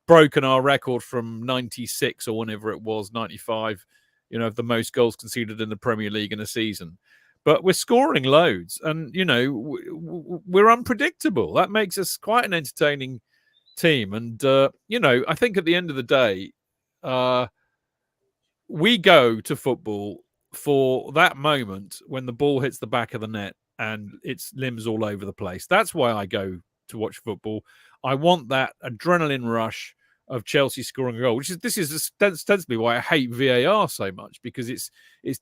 broken our record from 96 or whenever it was, 95, of the most goals conceded in the Premier League in a season. But we're scoring loads, and we're unpredictable. That makes us quite an entertaining team. And I think at the end of the day, we go to football for that moment when the ball hits the back of the net and it's limbs all over the place. That's why I go to watch football. I want that adrenaline rush of Chelsea scoring a goal, this is ostensibly why I hate VAR so much, because it's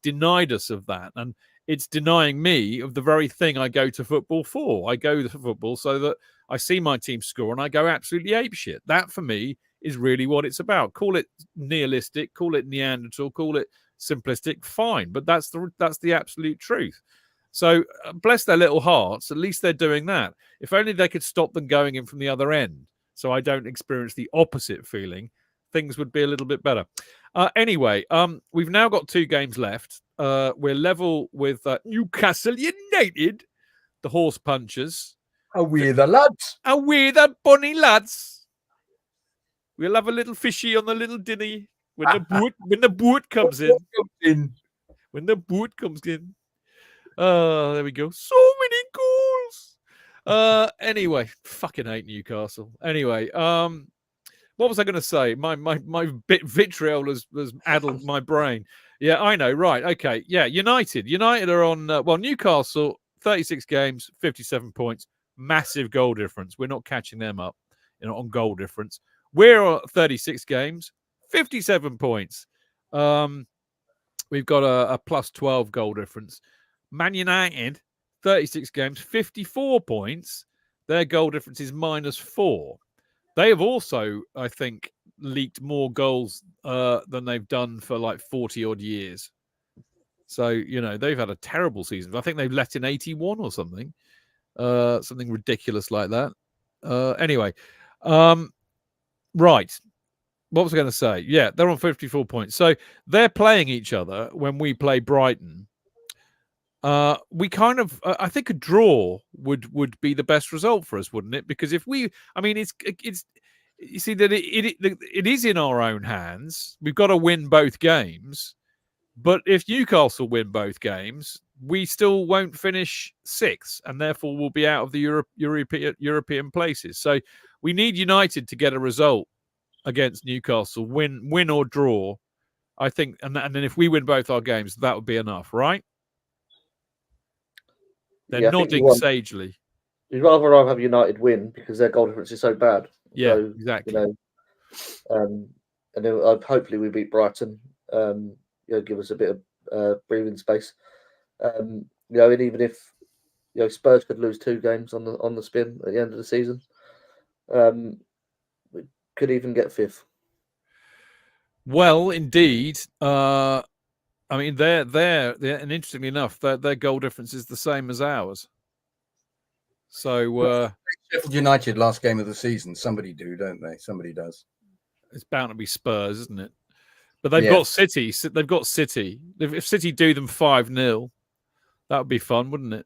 denied us of that, and it's denying me of the very thing I go to football for. I go to football so that I see my team score and I go absolutely apeshit. That for me is really what it's about. Call it nihilistic, call it Neanderthal, call it simplistic, fine, but that's the absolute truth. So bless their little hearts, at least they're doing that. If only they could stop them going in from the other end, so I don't experience the opposite feeling, things would be a little bit better. Anyway, we've now got 2 games left. We're level with Newcastle United, the horse punchers. Are we the lads? Are we the bonny lads? We'll have a little fishy on the little dinny when the boot comes in. when the boot comes in. There we go. So many goals. Anyway, fucking hate Newcastle. Anyway, what was I going to say? My bit vitriol has addled my brain. Yeah, I know. Right. Okay. Yeah. United are on. Newcastle 36 games, 57 points, massive goal difference. We're not catching them up, on goal difference. We're on 36 games, 57 points. We've got a plus 12 goal difference. Man United, 36 games, 54 points. Their goal difference is -4. They have also, I think, leaked more goals than they've done for like 40 odd years. So, they've had a terrible season. I think they've let in 81 or something. Something ridiculous like that. Anyway, right. What was I going to say? Yeah, they're on 54 points. So they're playing each other when we play Brighton. We kind of, I think a draw would be the best result for us, wouldn't it? Because if we, I mean, it's you see that it is in our own hands. We've got to win both games. But if Newcastle win both games, we still won't finish 6th, and therefore we'll be out of the European places. So we need United to get a result against Newcastle, win or draw, I think, and then if we win both our games, that would be enough, right? They're nodding sagely. You'd rather have United win because their goal difference is so bad. Yeah, so, exactly. And then hopefully we beat Brighton. Give us a bit of breathing space. And even if Spurs could lose 2 games on the spin at the end of the season, we could even get 5th. Well, indeed. I mean, they're and interestingly enough, their goal difference is the same as ours. So Sheffield United last game of the season. Somebody do, don't they? Somebody does. It's bound to be Spurs, isn't it? But they've got City. They've got City. If City do them 5-0, that would be fun, wouldn't it?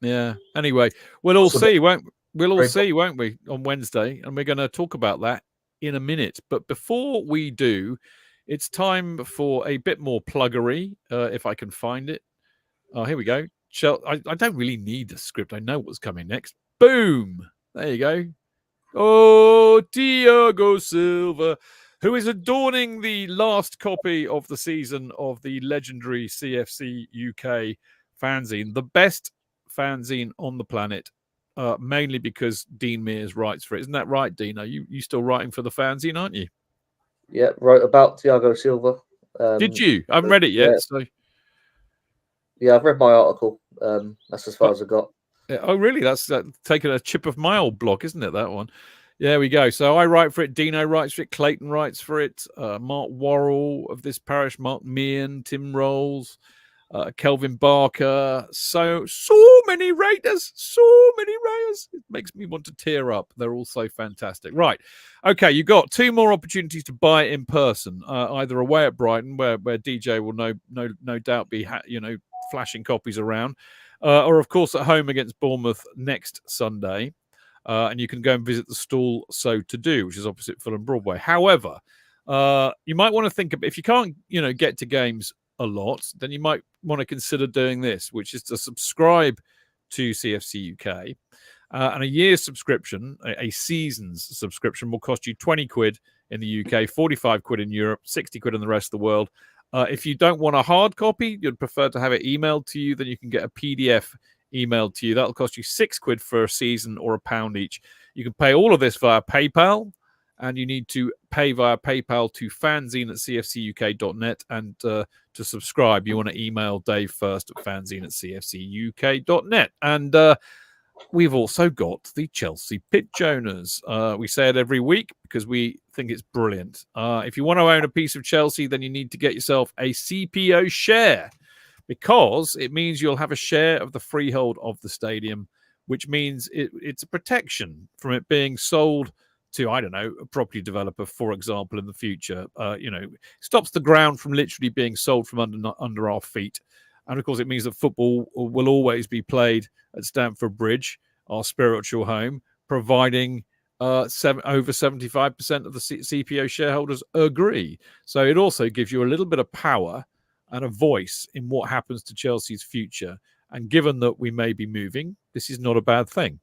Yeah. Anyway, we'll all see, won't we, on Wednesday, and we're going to talk about that in a minute. But before we do, it's time for a bit more pluggery, if I can find it. Oh, here we go. I don't really need a script. I know what's coming next. Boom! There you go. Oh, Thiago Silva, who is adorning the last copy of the season of the legendary CFC UK fanzine, the best fanzine on the planet, mainly because Dean Mears writes for it. Isn't that right, Dean? Are you still writing for the fanzine, aren't you? Yeah, wrote about Thiago Silva. Did you? I haven't read it yet. Yeah. So yeah, I've read my article. That's as far as I got. Yeah. Oh, really? That's taking a chip of my old blog, isn't it, that one? There we go. So I write for it. Dino writes for it. Clayton writes for it. Mark Worrell of this parish. Mark Meehan. Tim Rolls. Kelvin Barker. So many writers. So many writers. It makes me want to tear up. They're all so fantastic. Right. Okay, you've got 2 more opportunities to buy it in person. Either away at Brighton, where DJ will no doubt be flashing copies around, or of course at home against Bournemouth next Sunday. And you can go and visit the stall So To Do, which is opposite Fulham Broadway. However, you might want to think about, if you can't, get to games a lot, then you might want to consider doing this, which is to subscribe to CFC UK. And a year's subscription, a season's subscription, will cost you 20 quid in the UK, 45 quid in Europe, 60 quid in the rest of the world. If you don't want a hard copy, you'd prefer to have it emailed to you, then you can get a PDF emailed to you. That'll cost you 6 quid for a season or £1 each. You can pay all of this via PayPal, and you need to pay via PayPal to fanzine@cfcuk.net. And to subscribe, you want to email Dave first at fanzine@cfcuk.net. And we've also got the Chelsea Pitch Owners. We say it every week because we think it's brilliant. If you want to own a piece of Chelsea, then you need to get yourself a CPO share, because it means you'll have a share of the freehold of the stadium, which means it's a protection from it being sold to, I don't know, a property developer, for example, in the future. Stops the ground from literally being sold from under our feet. And of course, it means that football will always be played at Stamford Bridge, our spiritual home, providing over 75% of the CPO shareholders agree. So it also gives you a little bit of power and a voice in what happens to Chelsea's future. And given that we may be moving, this is not a bad thing.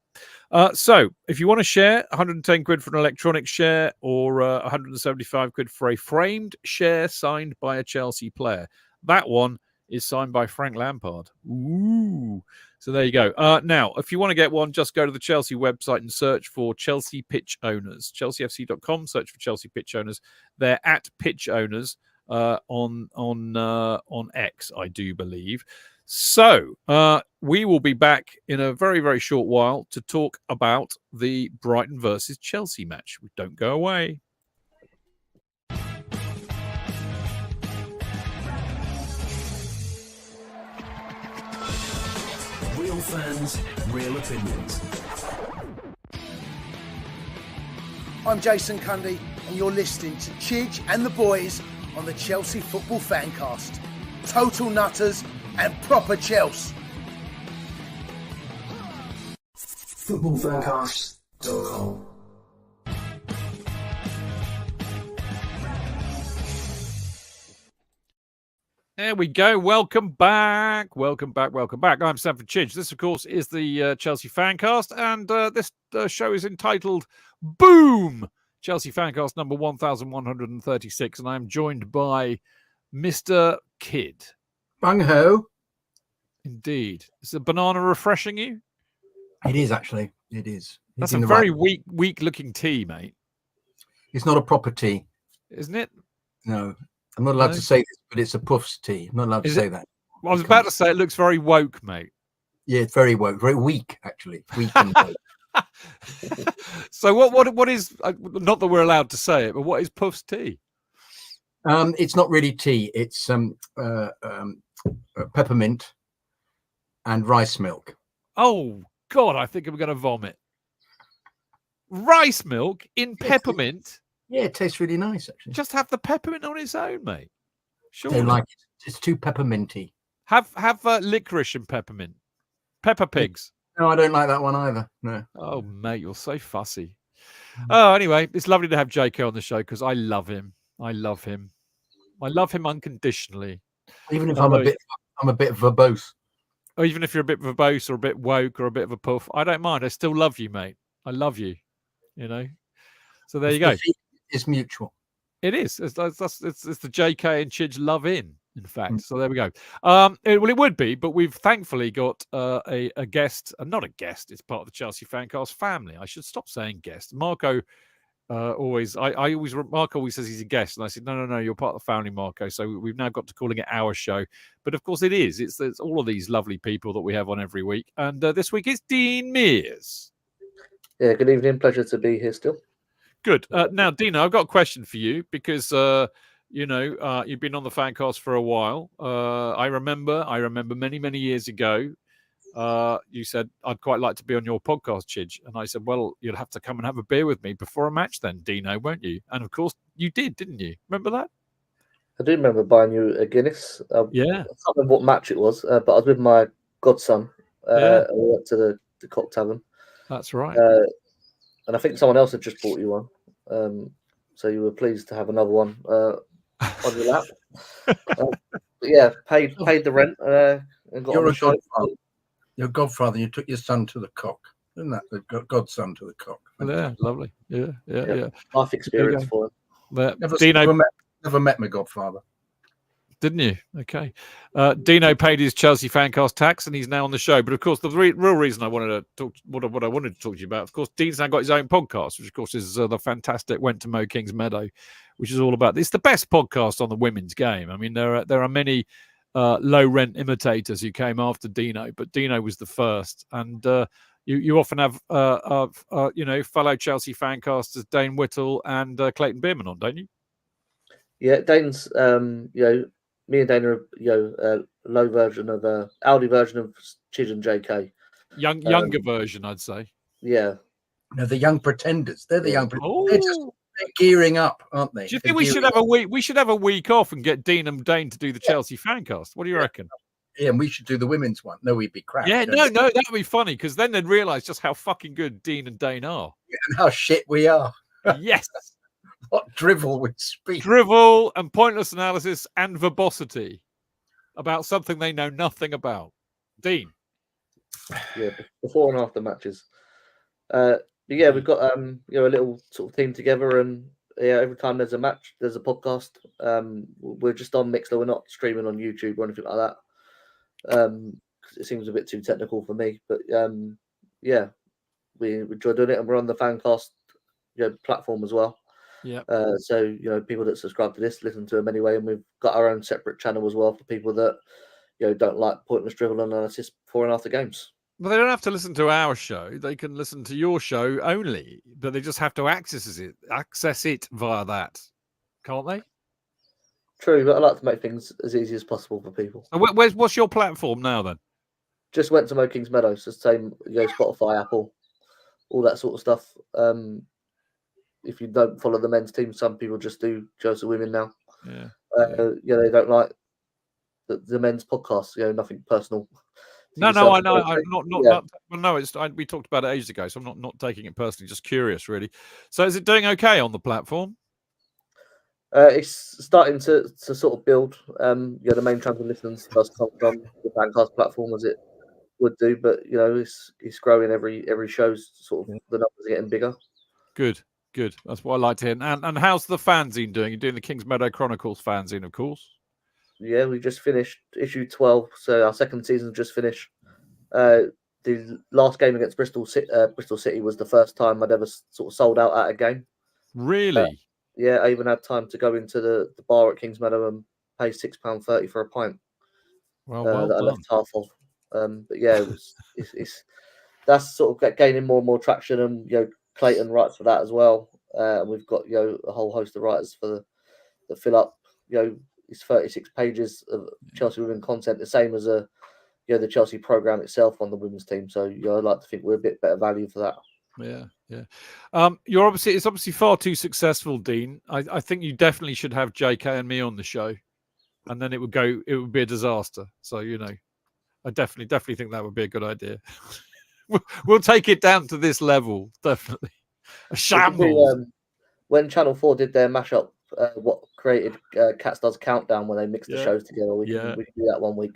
So if you want to share, 110 quid for an electronic share or 175 quid for a framed share signed by a Chelsea player. That one is signed by Frank Lampard. Ooh. So there you go. Now, if you want to get one, just go to the Chelsea website and search for Chelsea Pitch Owners. ChelseaFC.com, search for Chelsea Pitch Owners. They're at Pitch Owners on X, I do believe. So we will be back in a very, very short while to talk about the Brighton versus Chelsea match. Don't go away. Real fans, real opinions. I'm Jason Cundy, and you're listening to Chidge and the boys on the Chelsea Football Fancast. Total nutters and proper Chelsea. Footballfancast.com. There we go. Welcome back. Welcome back. Welcome back. I'm Stamford Chidge. This, of course, is the Chelsea Fancast, and this show is entitled Boom! Chelsea Fancast number 1136, and I'm joined by Mr. Kydd. Bung ho. Indeed. Is the banana refreshing you? It is, actually. It is. That's a very weak-looking tea, mate. It's not a proper tea. Isn't it? No. I'm not allowed to say this, but it's a Puffs tea. I'm not allowed to say that. Well, I was about to say it looks very woke, mate. Yeah, it's very woke. Very weak, actually. Weak and woke. So what is, not that we're allowed to say it, but what is Puffs tea? It's not really tea. It's peppermint and rice milk. Oh, God, I think I'm going to vomit. Rice milk in peppermint? Yeah, it tastes really nice, actually. Just have the peppermint on its own, mate. Sure. They like it. It's too pepperminty. Have licorice and peppermint. Pepper pigs. No, I don't like that one either. No. Oh, mate, you're so fussy. Oh, anyway, it's lovely to have JK on the show because I love him. I love him. I love him unconditionally. Even if I'm a bit verbose. Or even if you're a bit verbose or a bit woke or a bit of a puff, I don't mind. I still love you, mate. I love you. You know. So there you go. It's mutual. It is. It's the JK and Chidge love in fact. So there we go. It would be, but we've thankfully got a guest, not a guest. It's part of the Chelsea Fancast family. I should stop saying guest. Marco Marco always says he's a guest, and I said no, you're part of the family, Marco. So we've now got to calling it our show, but of course it is. It's all of these lovely people that we have on every week, and this week is Dean Mears. Yeah, good evening. Pleasure to be here still. Good. Now, Dino, I've got a question for you because you've been on the Fancast for a while. I remember many years ago, you said I'd quite like to be on your podcast, Chidge, and I said, well, you'll have to come and have a beer with me before a match, then, Dino, won't you? And of course, you did, didn't you? Remember that? I do remember buying you a Guinness. Yeah. I can't remember what match it was, but I was with my godson. Yeah. And we went to the Cock Tavern. That's right. And I think someone else had just bought you one. So you were pleased to have another one on your lap. Yeah, paid the rent. And got You're on a the show. godfather. You're a godfather. You took your son to the Cock. Isn't that the godson to the Cock? Yeah, lovely. Yeah. Life experience for him. But Never met my godfather. Didn't you? Okay. Dino paid his Chelsea Fancast tax, and he's now on the show. But of course, the real reason I wanted to talk, what I wanted to talk to you about, of course, Dean's now got his own podcast, which of course is the fantastic Went to Mow Kings Meadow, which is all about. It's the best podcast on the women's game. I mean, there are many low rent imitators who came after Dino, but Dino was the first. And you often have fellow Chelsea Fancasters Dane Whittle and Clayton Bierman on, don't you? Yeah, Dane's me and Dana are, a low version of Audi version of Chidge and JK. Younger version, I'd say. Yeah. No, the young pretenders. They're the young pretenders. They're gearing up, aren't they? Do you think we should have a week? We should have a week off and get Dean and Dane to do the Chelsea Fancast. What do you reckon? Yeah, and we should do the women's one. No, we'd be crap. Yeah, no, that would be funny because then they'd realise just how fucking good Dean and Dane are. Yeah, and how shit we are. Yes. What drivel we speak. Drivel and pointless analysis and verbosity. about something they know nothing about. Dean. Yeah, before and after matches. But yeah, we've got a little sort of team together, and every time there's a match, there's a podcast. We're just on Mixler. We're not streaming on YouTube or anything like that. It seems a bit too technical for me, but yeah, we enjoy doing it, and we're on the FanCast platform as well. Yeah. So people that subscribe to this listen to them anyway, and we've got our own separate channel as well for people that don't like pointless dribble analysis before and after games. Well, they don't have to listen to our show. They can listen to your show only, but they just have to access it via that, can't they? True, but I like to make things as easy as possible for people. So what's your platform now then? Just went to Mo Kings Meadows, the same, Spotify, Apple, all that sort of stuff. If you don't follow the men's team, some people just do Chelsea women now. Yeah. They don't like the men's podcast. Nothing personal. No, I know. I'm not. Well, no, we talked about it ages ago, so I'm not taking it personally. Just curious, really. So, is it doing okay on the platform? It's starting to sort of build. The main chunk of listeners does come from the FanCast platform, as it would do, but it's growing every show's sort of the numbers are getting bigger. Good. That's what I like to hear. And how's the fanzine doing? You're doing the Kings Meadow Chronicles fanzine, of course. Yeah, we just finished issue 12, so our second season just finished. The last game against Bristol City was the first time I'd ever sort of sold out at a game. Really? Yeah, I even had time to go into the bar at Kings Meadow and pay £6.30 for a pint. Well that done. I left half of. But yeah, it's that's sort of gaining more and more traction, and Clayton writes for that as well. And we've got a whole host of writers that fill up it's 36 pages of Chelsea women content, the same as the Chelsea program itself on the women's team. So I'd like to think we're a bit better value for that. Yeah. It's obviously far too successful, Dean. I think you definitely should have JK and me on the show, and then it would be a disaster. So I definitely think that would be a good idea. We'll take it down to this level, definitely. A shambles. When Channel 4 did their mashup, what created Cats Does Countdown, when they mixed the shows together, we can do that one week.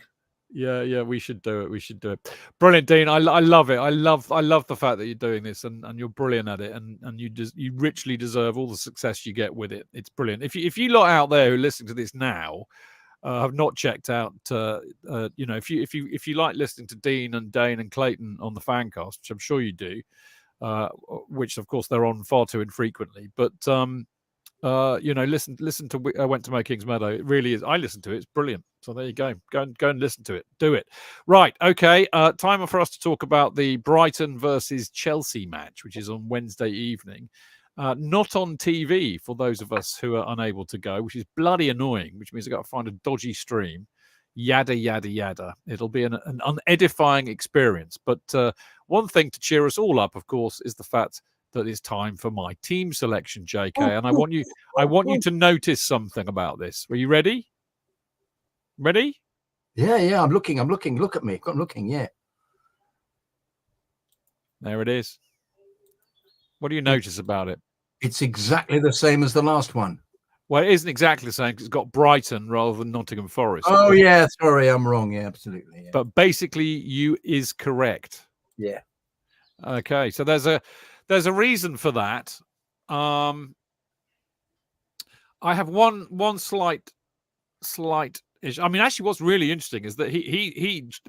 Yeah, we should do it. Brilliant, Dean. I love it. I love the fact that you're doing this, and you're brilliant at it, and you richly deserve all the success you get with it. It's brilliant. If you lot out there who are listening to this now have not checked out, if you like listening to Dean and Dane and Clayton on the FanCast, which I'm sure you do, which of course they're on far too infrequently, but listen to Went to Mo Kings Meadow. It really is. I listen to it. It's brilliant. So there you go. Go and listen to it. Do it. Right. Okay. Time for us to talk about the Brighton versus Chelsea match, which is on Wednesday evening. Not on TV for those of us who are unable to go, which is bloody annoying, which means I've got to find a dodgy stream. Yada, yada, yada. It'll be an unedifying experience. But one thing to cheer us all up, of course, is the fact that it's time for my team selection, JK. And I want you to notice something about this. Are you ready? Ready? Yeah. I'm looking. Look at me. I'm looking. Yeah. There it is. What do you notice about it? It's exactly the same as the last one. Well, it isn't exactly the same because it's got Brighton rather than Nottingham Forest. Oh, yeah. Sorry, I'm wrong. Yeah, absolutely. Yeah. But basically, you is correct. Yeah. Okay. So there's a reason for that. I have one slight issue. I mean, actually, what's really interesting is that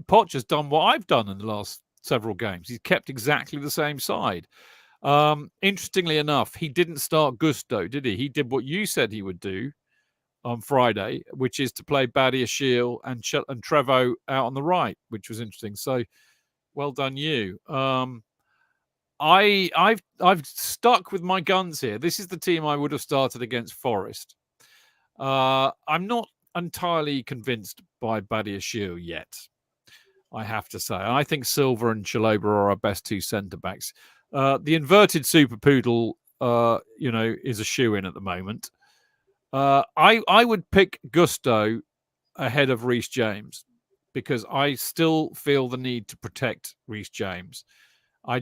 Poch has done what I've done in the last several games. He's kept exactly the same side. Interestingly enough, he didn't start Gusto, did he? He did what you said he would do on Friday, which is to play Badiashile and Trevo out on the right, which was interesting. So, well done, you. I've stuck with my guns here. This is the team I would have started against Forest. I'm not entirely convinced by Badiashile yet, I have to say. I think Silva and Chalobah are our best two centre backs. The inverted super poodle, is a shoe-in at the moment. I would pick Gusto ahead of Reece James because I still feel the need to protect Reece James. He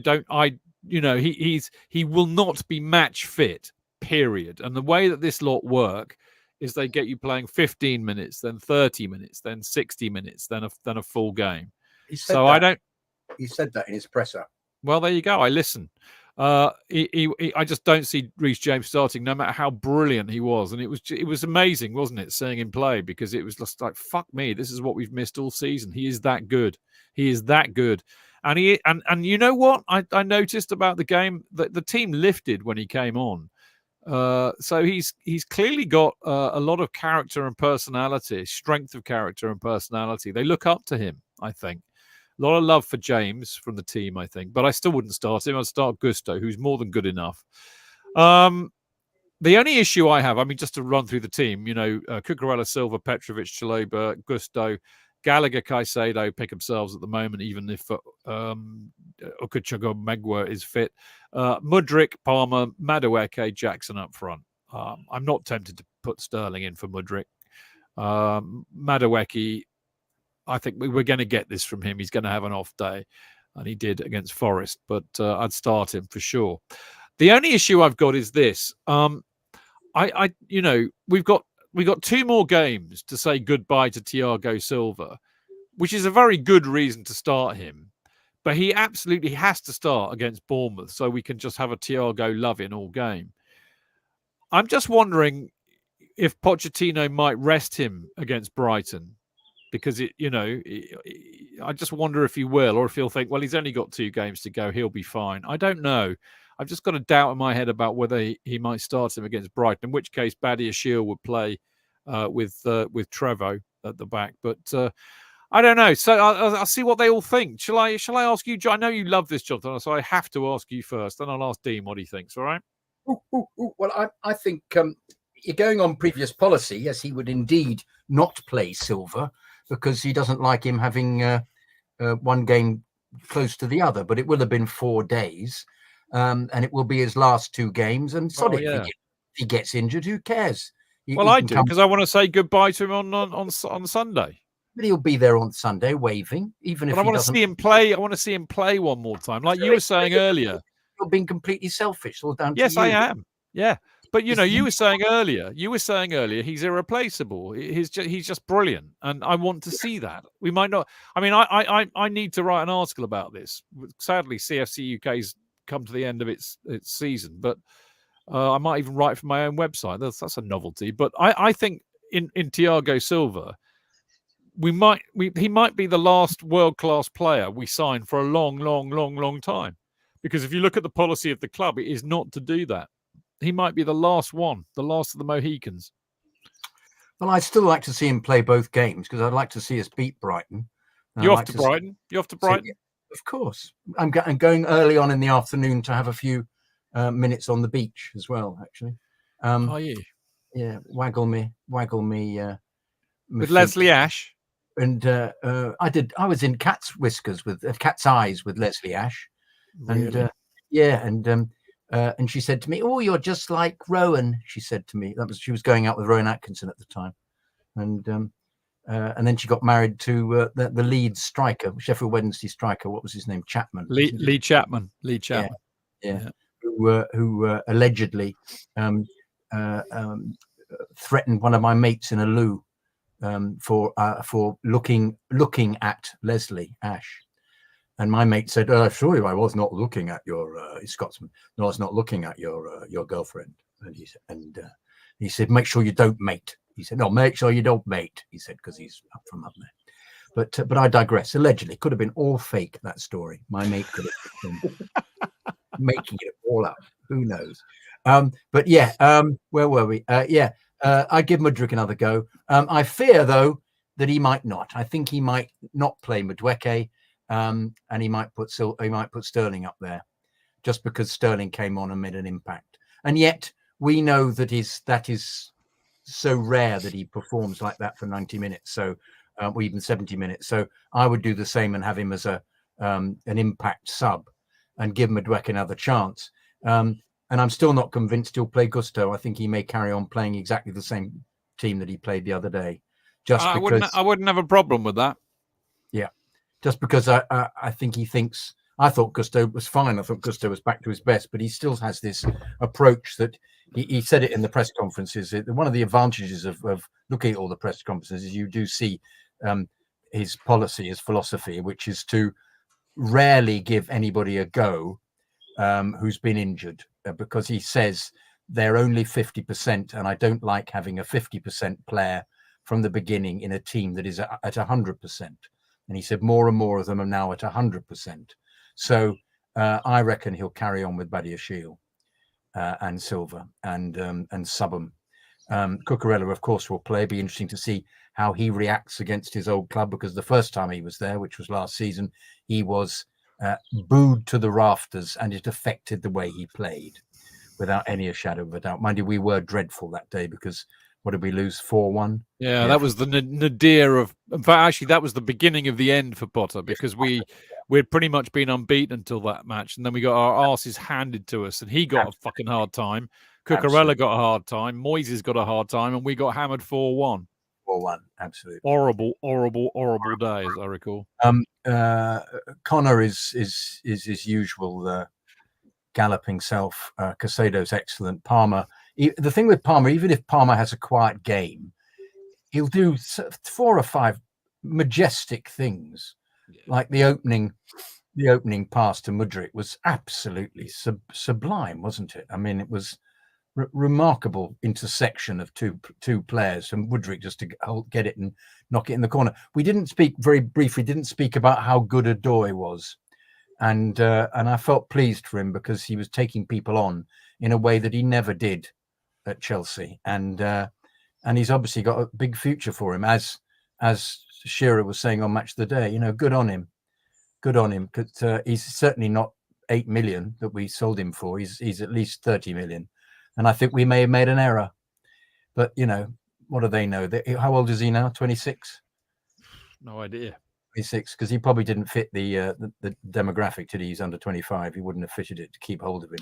will not be match fit, period. And the way that this lot work is they get you playing 15 minutes, then 30 minutes, then 60 minutes, then a full game. He said that in his presser. Well, there you go. I listen. I just don't see Reece James starting, no matter how brilliant he was. And it was amazing, wasn't it, seeing him play? Because it was just like, fuck me, this is what we've missed all season. He is that good. He is that good. And you know what I noticed about the game, that the team lifted when he came on. So he's clearly got a lot of character and personality, strength of character and personality. They look up to him, I think. A lot of love for James from the team, I think. But I still wouldn't start him. I'd start Gusto, who's more than good enough. The only issue I have, I mean, just to run through the team, Cucurella, Silva, Petrovic, Chalobah, Gusto, Gallagher, Caicedo pick themselves at the moment, even if Okuchukwu is fit. Mudryk, Palmer, Madueke, Jackson up front. I'm not tempted to put Sterling in for Mudryk. Madueke, I think we're going to get this from him. He's going to have an off day, and he did against Forest, but I'd start him for sure. The only issue I've got is this. We've got 2 more games to say goodbye to Thiago Silva, which is a very good reason to start him. But he absolutely has to start against Bournemouth so we can just have a Thiago love in all game. I'm just wondering if Pochettino might rest him against Brighton, because I just wonder if he will, or if he'll think, well, he's only got 2 games to go, he'll be fine. I don't know. I've just got a doubt in my head about whether he might start him against Brighton, in which case Badiashile would play with Trevo at the back. But I don't know. So I'll see what they all think. Shall I ask you, John? I know you love this, Jonathan, so I have to ask you first. Then I'll ask Dean what he thinks, all right? Well, I think you're going on previous policy. Yes, he would indeed not play Silva because he doesn't like him having one game close to the other. But it will have been 4 days. And it will be his last 2 games. And if he gets injured, who cares? I do, because I want to say goodbye to him on Sunday. But he'll be there on Sunday, waving, even if. But I want to see him play. I want to see him play one more time, like you were saying earlier. You're being completely selfish. All down to yes, you. I am. Yeah, but you were saying earlier. He's irreplaceable. He's just brilliant, and I want to see that. We might not. I mean, I need to write an article about this. Sadly, CFC UK's come to the end of its season, but I might even write for my own website. That's a novelty. But I think in Thiago Silva, he might be the last world-class player we sign for a long time. Because if you look at the policy of the club, it is not to do that. He might be the last one, the last of the Mohicans. Well, I'd still like to see him play both games because I'd like to see us beat Brighton. You're off to Brighton? You're off to Brighton? Of course. I'm going early on in the afternoon to have a few minutes on the beach as well, actually. Are you? Yeah, waggle me. With Leslie Ash? And I was in Cat's Whiskers with Cat's Eyes with Leslie Ash. Really? And she said to me, "Oh, you're just like Rowan." She said to me, she was going out with Rowan Atkinson at the time, and then she got married to the Leeds striker, Sheffield Wednesday striker. What was his name? Chapman. Lee Chapman. Yeah. Who allegedly threatened one of my mates in a loo for looking at Leslie Ash. And my mate said, "I assure you, I was not looking at your Scotsman. No, I was not looking at your girlfriend." And he said, "Make sure you don't mate." He said, "No, make sure you don't mate." He said, because he's up from up there. But I digress. Allegedly, could have been all fake, that story. My mate could have been making it all up. Who knows? But yeah, where were we? I give Mudryk another go. I fear though that he might not. I think he might not play Madueke. And he might put Sterling up there, just because Sterling came on and made an impact. And yet we know that is so rare that he performs like that for 90 minutes, so or even 70 minutes. So I would do the same and have him as an impact sub, and give Madueke another chance. And I'm still not convinced he'll play Gusto. I think he may carry on playing exactly the same team that he played the other day. I wouldn't have a problem with that. Yeah. Just because I think he thinks I thought Gusto was fine. I thought Gusto was back to his best, but he still has this approach that he said it in the press conferences. One of the advantages of looking at all the press conferences is you do see his policy, his philosophy, which is to rarely give anybody a go who's been injured, because he says they're only 50%, and I don't like having a 50% player from the beginning in a team that is at 100%. And he said more and more of them are now at 100%. So I reckon he'll carry on with Badiashile and Silva and Subham. Cucurella, of course, will play. Be interesting to see how he reacts against his old club, because the first time he was there, which was last season, he was booed to the rafters, and it affected the way he played without any shadow of a doubt. Mind you, we were dreadful that day, because what did we lose? 4-1? Yeah, that was the nadir of. In fact, actually, that was the beginning of the end for Potter, because we'd pretty much been unbeaten until that match, and then we got our arses handed to us, and he got a fucking hard time. Cucurella got a hard time. Moises got a hard time, and we got hammered 4-1. 4-1, absolutely. Horrible day, as I recall. Connor is his usual galloping self. Casado's excellent. Palmer. The thing with Palmer, even if Palmer has a quiet game, he'll do 4 or 5 majestic things, like the opening pass to Mudryk was absolutely sublime, wasn't it? I mean, it was remarkable intersection of two players, and Mudryk just to get it and knock it in the corner. We didn't speak about how good Odoi was, and I felt pleased for him, because he was taking people on in a way that he never did at Chelsea, and he's obviously got a big future for him, as Shearer was saying on Match of the Day. You know, good on him, because he's certainly not 8 million that we sold him for. He's at least 30 million, and I think we may have made an error. But you know, what do they know? How old is he now? 26? No idea. 26, because he probably didn't fit the demographic. Did he? He's under 25. He wouldn't have fitted it to keep hold of him.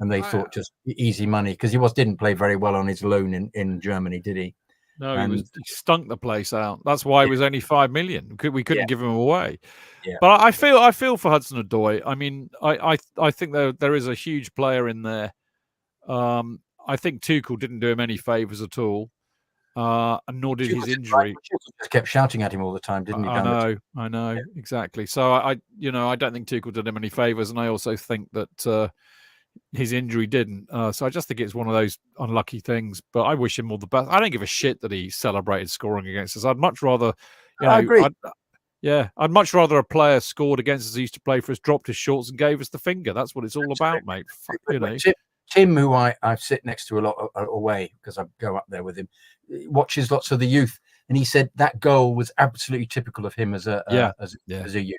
And they thought just easy money, because he didn't play very well on his loan in Germany, did he? No, he stunk the place out. That's why it was only 5 million. We couldn't give him away. Yeah. But I feel for Hudson-Odoi. I mean, I think there is a huge player in there. I think Tuchel didn't do him any favours at all, and nor did his injury. Just kept shouting at him all the time, didn't he? I know, exactly. So I don't think Tuchel did him any favours, and I also think that his injury didn't. So I just think it's one of those unlucky things. But I wish him all the best. I don't give a shit that he celebrated scoring against us. I'd much rather, I agree. I'd much rather a player scored against us who used to play for us, dropped his shorts, and gave us the finger. That's what it's all about, mate. Tim, who I sit next to a lot away, because I go up there with him, watches lots of the youth, and he said that goal was absolutely typical of him as a youth.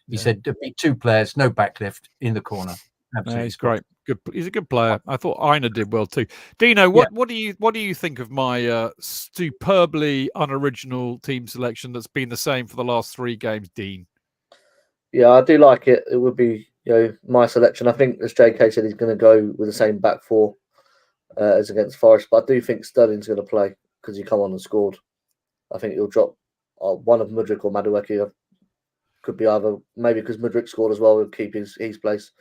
He said there'd be 2 players, no backlift, in the corner. Absolutely, he's great. Good. He's a good player. I thought Aina did well too. Dino, what do you think of my superbly unoriginal team selection that's been the same for the last 3 games, Dean? Yeah, I do like it. It would be my selection. I think, as JK said, he's going to go with the same back 4 as against Forest, but I do think Sterling's going to play, because he come on and scored. I think he'll drop one of Mudryk or Madueke. Could be either, maybe because Mudryk scored as well, we'll keep his place.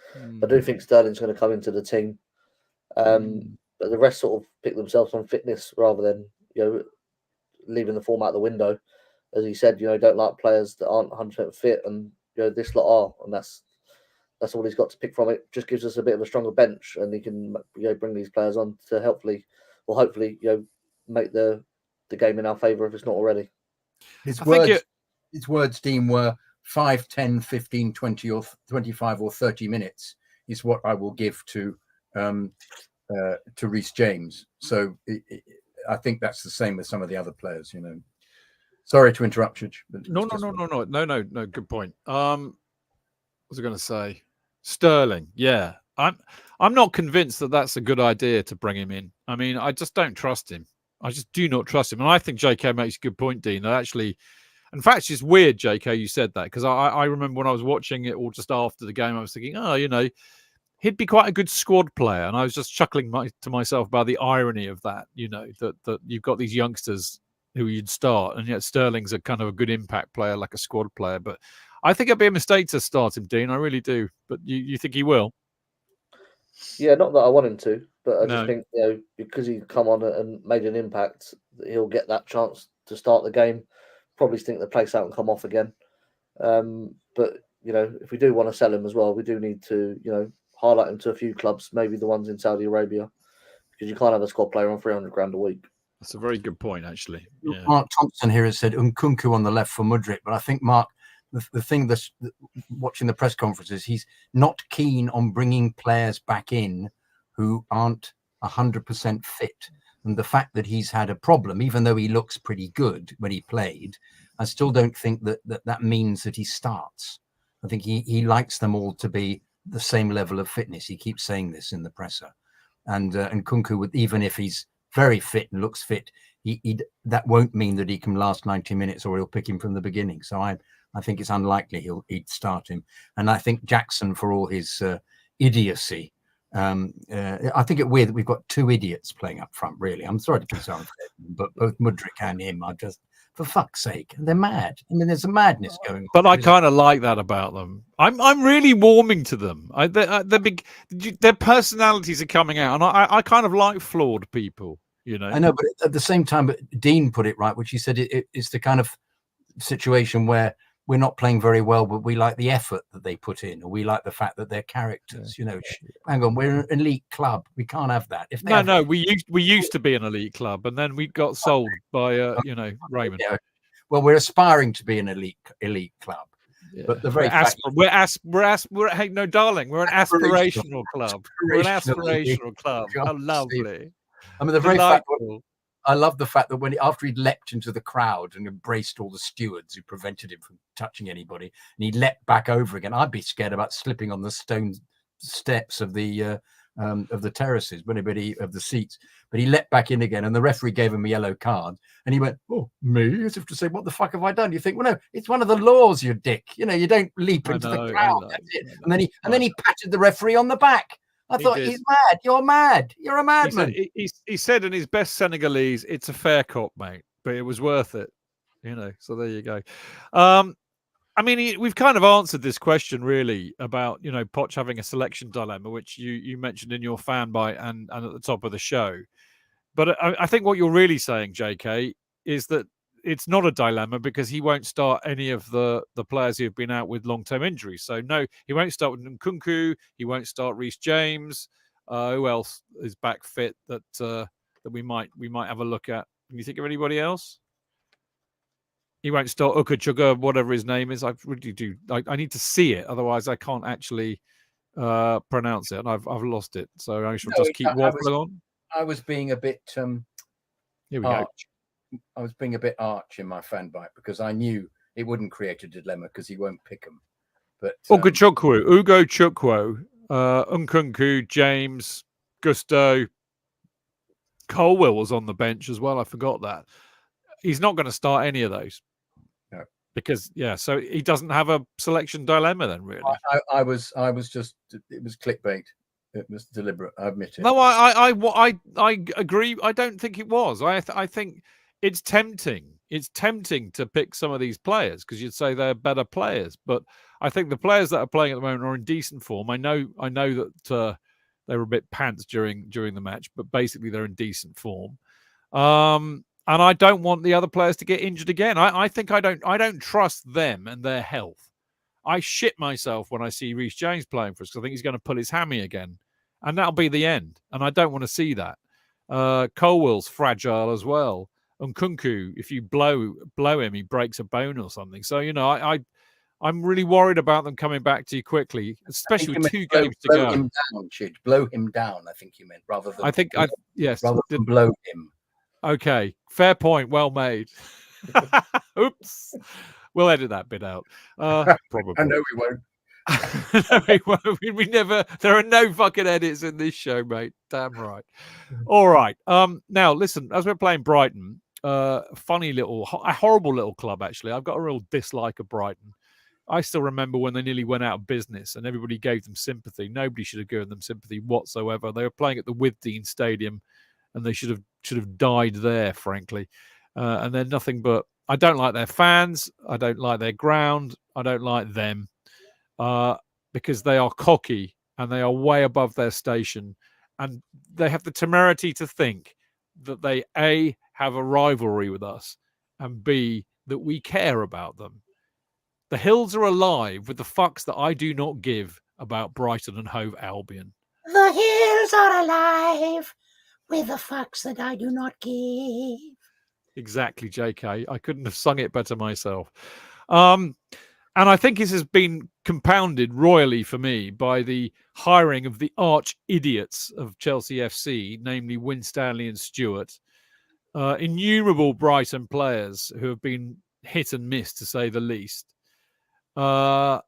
I do think Sterling's going to come into the team. But the rest sort of pick themselves on fitness rather than leaving the form out the window. As he said, don't like players that aren't 100% fit, and this lot are, and that's all he's got to pick from. It just gives us a bit of a stronger bench, and he can bring these players on to hopefully make the game in our favour if it's not already. His words, Dean, were 5, 10, 15, 20 or 25 or 30 minutes is what I will give to Reece James. So I think that's the same with some of the other players, Sorry to interrupt you. No. Good point. What was I going to say? Sterling. Yeah. I'm not convinced that that's a good idea to bring him in. I mean, I just don't trust him. I just do not trust him. And I think JK makes a good point, Dean. Actually, in fact, it's weird, JK, you said that, because I remember when I was watching it, or just after the game, I was thinking, he'd be quite a good squad player. And I was just chuckling to myself about the irony of that, that you've got these youngsters who you'd start, and yet Sterling's a kind of a good impact player, like a squad player. But I think it'd be a mistake to start him, Dean. I really do. But you think he will? Yeah, not that I want him to, but I No. just think, because he's come on and made an impact, he'll get that chance to start the game. Probably stink the place out and come off again. But if we do want to sell him as well, we do need to highlight him to a few clubs, maybe the ones in Saudi Arabia, because you can't have a squad player on £300,000 a week. That's a very good point, actually. Yeah. Mark Thompson here has said Nkunku on the left for Mudryk, but I think Mark, the thing that's watching the press conferences, he's not keen on bringing players back in who aren't 100% fit. And the fact that he's had a problem, even though he looks pretty good when he played, I still don't think that means that he starts. I think he likes them all to be the same level of fitness. He keeps saying this in the presser. And Nkunku, even if he's very fit and looks fit, that won't mean that he can last 90 minutes or he'll pick him from the beginning. So I think it's unlikely he'd start him. And I think Jackson, for all his idiocy, I think it's weird that we've got two idiots playing up front, really. I'm sorry to be so unfair, but both Mudryk and him are just, for fuck's sake, they're mad. I mean, there's a madness going on. But I kind of like that about them. I'm really warming to them. Their personalities are coming out, and I kind of like flawed people. I know, but at the same time, Dean put it right, which he said it's the kind of situation where we're not playing very well, but we like the effort that they put in, or we like the fact that they're characters. Hang on, we're an elite club. We can't have that. We used to be an elite club, and then we got sold by Raymond. Yeah. Well, we're aspiring to be an elite club, but the very fact hey, no, darling, we're an aspirational club. We're an aspirational club. How lovely! I mean, the very fact. I love the fact that after he'd leapt into the crowd and embraced all the stewards who prevented him from touching anybody, and he leapt back over again, I'd be scared about slipping on the stone steps of the terraces, of the seats. But he leapt back in again, and the referee gave him a yellow card, and he went, "Oh, me?" As if to say, "What the fuck have I done?" You think, well, no, it's one of the laws, you dick. You don't leap into the crowd. That's it. And then he patted the referee on the back. I thought, he's mad. You're mad. You're a madman. He said in his best Senegalese, "It's a fair cop, mate, but it was worth it." So there you go. I mean, we've kind of answered this question really about Poch having a selection dilemma, which you mentioned in your fan bite and at the top of the show. But I think what you're really saying, JK, is that it's not a dilemma because he won't start any of the players who have been out with long-term injuries. So no, he won't start with Nkunku. He won't start Reece James. Who else is back fit that we might have a look at? Can you think of anybody else? He won't start Ukachuga, whatever his name is. I really do. I need to see it, otherwise I can't actually pronounce it, and I've lost it. So I shall just keep waffling on. I was being a bit. Here we go. I was being a bit arch in my fan bite because I knew it wouldn't create a dilemma because he won't pick them. But Ugo Chukwu, Nkunku, James, Gusto, Colwell was on the bench as well. I forgot that. He's not going to start any of those. No. Because so he doesn't have a selection dilemma then, really. I was just, it was clickbait. It was deliberate. I admit it. No, I agree. I don't think it was. I think it's tempting. It's tempting to pick some of these players because you'd say they're better players. But I think the players that are playing at the moment are in decent form. I know that they were a bit pants during the match, but basically they're in decent form. And I don't want the other players to get injured again. I think I don't trust them and their health. I shit myself when I see Reece James playing for us because I think he's going to pull his hammy again. And that'll be the end. And I don't want to see that. Colwell's fragile as well. And Nkunku, if you blow him, he breaks a bone or something. So, I'm really worried about them coming back to you quickly, especially with 2 games to go. Blow him down, Chidge. Blow him down, I think you meant, rather than rather than blow him. Okay, fair point. Well made. Oops. We'll edit that bit out. Probably. I know we won't. No, we won't. We never. There are no fucking edits in this show, mate. Damn right. All right. Now listen. As we're playing Brighton, a horrible little club. Actually, I've got a real dislike of Brighton. I still remember when they nearly went out of business and everybody gave them sympathy. Nobody should have given them sympathy whatsoever. They were playing at the Withdean Stadium, and they should have died there, frankly. And they're nothing but. I don't like their fans. I don't like their ground. I don't like them because they are cocky and they are way above their station. And they have the temerity to think that they, A, have a rivalry with us, and B, that we care about them. The hills are alive with the fucks that I do not give about Brighton and Hove Albion. The hills are alive with the fucks that I do not give. Exactly, JK. I couldn't have sung it better myself. And I think this has been compounded royally for me by the hiring of the arch idiots of Chelsea FC, namely Winstanley and Stewart. Innumerable Brighton players who have been hit and miss, to say the least. A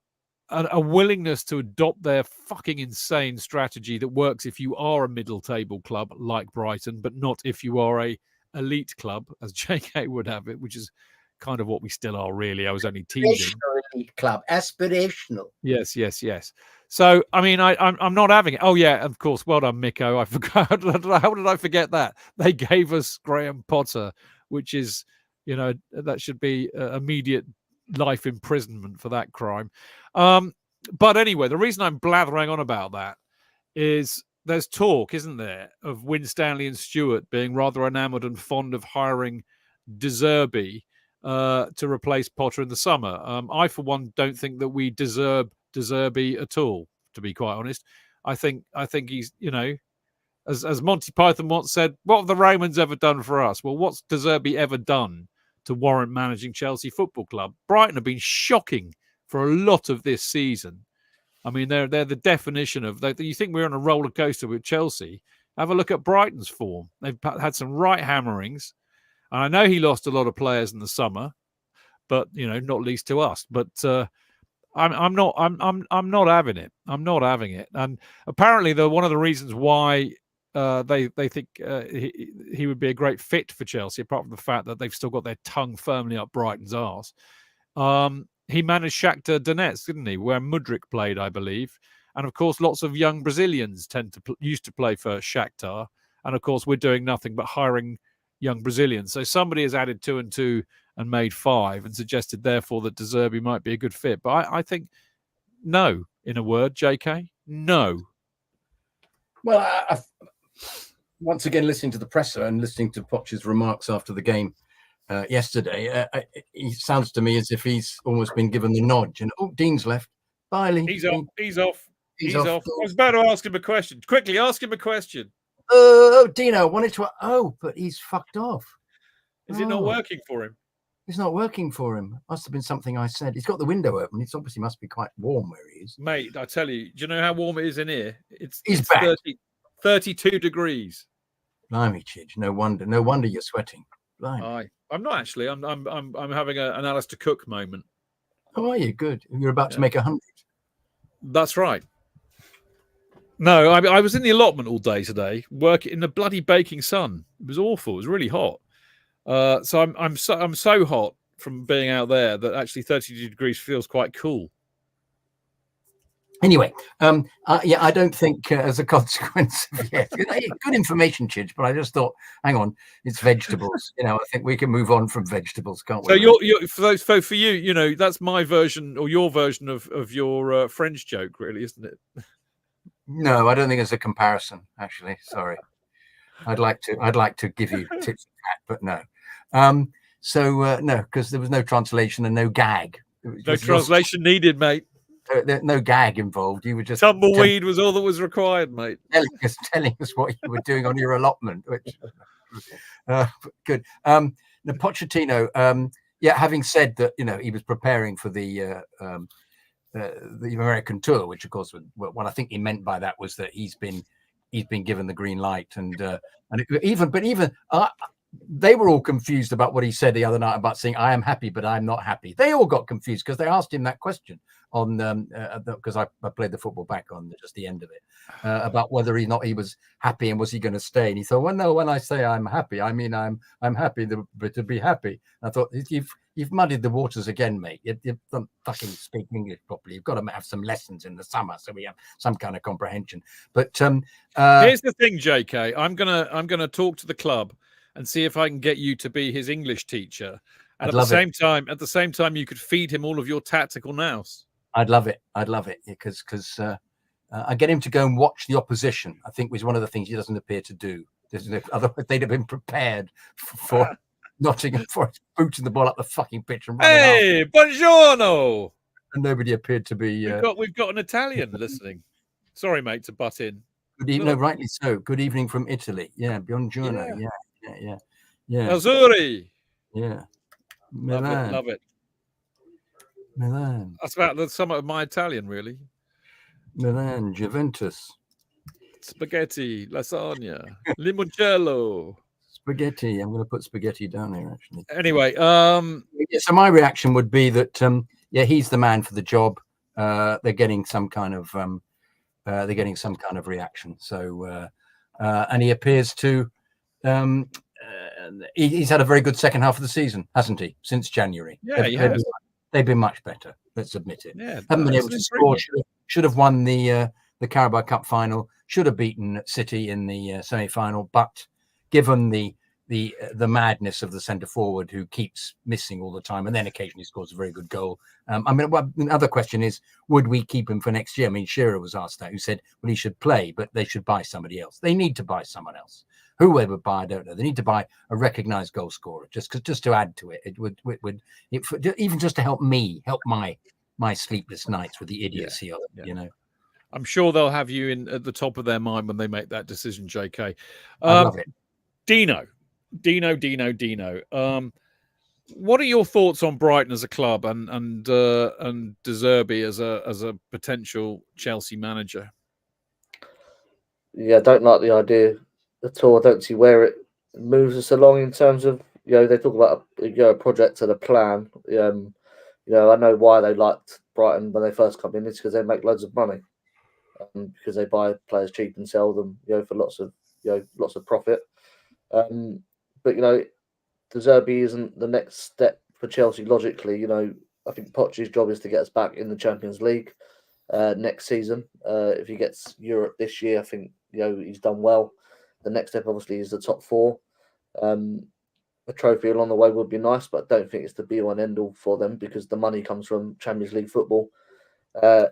willingness to adopt their fucking insane strategy that works if you are a middle table club like Brighton, but not if you are a elite club, as JK would have it, which is kind of what we still are, really. I was only teasing. Elite club, aspirational. Yes. So, I mean, I'm not having it. Oh, yeah, of course. Well done, Miko. I forgot. How did I forget that? They gave us Graham Potter, which is, that should be immediate life imprisonment for that crime. But anyway, the reason I'm blathering on about that is there's talk, isn't there, of Winstanley and Stewart being rather enamoured and fond of hiring De Zerbi to replace Potter in the summer. I, for one, don't think that we deserve De Zerbi at all, to be quite honest. I think he's, as Monty Python once said, what have the Romans ever done for us? Well, what's De Zerbi ever done to warrant managing Chelsea Football Club? Brighton have been shocking for a lot of this season. I mean, they're the definition of that. You think we're on a roller coaster with Chelsea? Have a look at Brighton's form. They've had some right hammerings. And I know he lost a lot of players in the summer, but not least to us. But I'm not having it. I'm not having it. And apparently, one of the reasons why they think he would be a great fit for Chelsea, apart from the fact that they've still got their tongue firmly up Brighton's arse. He managed Shakhtar Donetsk, didn't he? Where Mudryk played, I believe. And of course, lots of young Brazilians used to play for Shakhtar. And of course, we're doing nothing but hiring young Brazilians. So somebody has added 2 and 2 and made 5 and suggested, therefore, that De Zerbi might be a good fit. But I think no, in a word, JK, no. Well, I once again, listening to the presser and listening to Poch's remarks after the game yesterday, he sounds to me as if he's almost been given the nod. Dean's left. Bye, Lee. He's off. He's off. I was about to ask him a question. Quickly, ask him a question. Dino wanted to. But he's fucked off. Is it not working for him? It's not working for him. Must have been something I said. He's got the window open. It's obviously must be quite warm where he is. Mate, I tell you, do you know how warm it is in here? It's back. 32 degrees. Blimey, Chidge. No wonder you're sweating. Blimey. I'm not actually. I'm having an Alistair Cook moment. Oh, are you? Good. You're about to make 100. That's right. No, I was in the allotment all day today, working in the bloody baking sun. It was awful. It was really hot. So I'm so hot from being out there that actually 32 degrees feels quite cool. Anyway, I don't think as a consequence of good information, Chidge, but I just thought, hang on, it's vegetables. I think we can move on from vegetables, can't we? So for you, that's my version or your version of your French joke, really, isn't it? No, I don't think it's a comparison. Actually, sorry. I'd like to give you tips of that, but no. No, because there was no translation and no gag. No translation needed, mate. No gag involved. You were just tumbleweed was all that was required, mate. Telling us what you were doing on your allotment, which good. Pochettino, having said that, he was preparing for the American tour, which of course, what I think he meant by that was that he's been given the green light, they were all confused about what he said the other night about saying, I am happy, but I'm not happy. They all got confused because they asked him that question on because I played the football back on just the end of it about whether he was happy and was he going to stay. And he thought, well, no, when I say I'm happy, I mean I'm happy to be happy. And I thought, you've muddied the waters again, mate. You don't fucking speak English properly. You've got to have some lessons in the summer so we have some kind of comprehension. But here's the thing, JK. I'm gonna talk to the club and see if I can get you to be his English teacher. And at the same time, you could feed him all of your tactical nous. I'd love it. Because I get him to go and watch the opposition. I think was one of the things he doesn't appear to do. Otherwise, they'd have been prepared for Nottingham Forest booting the ball up the fucking pitch and running. Hey, buongiorno! And nobody appeared to be. We've got an Italian listening. Sorry, mate, to butt in. Good evening. No, rightly so. Good evening from Italy. Yeah, buongiorno. Yeah. Azzurri. Yeah. Milan. Love it. Milan. That's about the sum of my Italian, really. Milan, Juventus. Spaghetti, lasagna, limoncello. Spaghetti. I'm going to put spaghetti down here, actually. Anyway, so my reaction would be that, he's the man for the job. They're getting some kind of, reaction. So, and he appears to, he's had a very good second half of the season, hasn't he? Since January. Yeah, they've been much better. Let's admit it. Yeah, haven't been able to score. Should have won the Carabao Cup final. Should have beaten City in the semi-final. But given the madness of the centre forward who keeps missing all the time and then occasionally scores a very good goal. The other question is, would we keep him for next year? I mean, Shearer was asked that, who said, well, he should play, but they should buy somebody else. They need to buy someone else. Who they would buy, I don't know. They need to buy a recognised goal scorer just to add to it. It would even just to help my sleepless nights with the idiocy of it, you know. I'm sure they'll have you in at the top of their mind when they make that decision, JK. I love it. Dino. What are your thoughts on Brighton as a club and De Zerbi as a potential Chelsea manager? Yeah, I don't like the idea at all. I don't see where it moves us along in terms of, they talk about a project and a plan. I know why they liked Brighton when they first come in. It's because they make loads of money, because they buy players cheap and sell them, for lots of profit. But De Zerbi isn't the next step for Chelsea logically. I think Poch's job is to get us back in the Champions League next season. If he gets Europe this year, I think he's done well. The next step obviously is the top four. A trophy along the way would be nice, but I don't think it's the be all and end all for them because the money comes from Champions League football. Then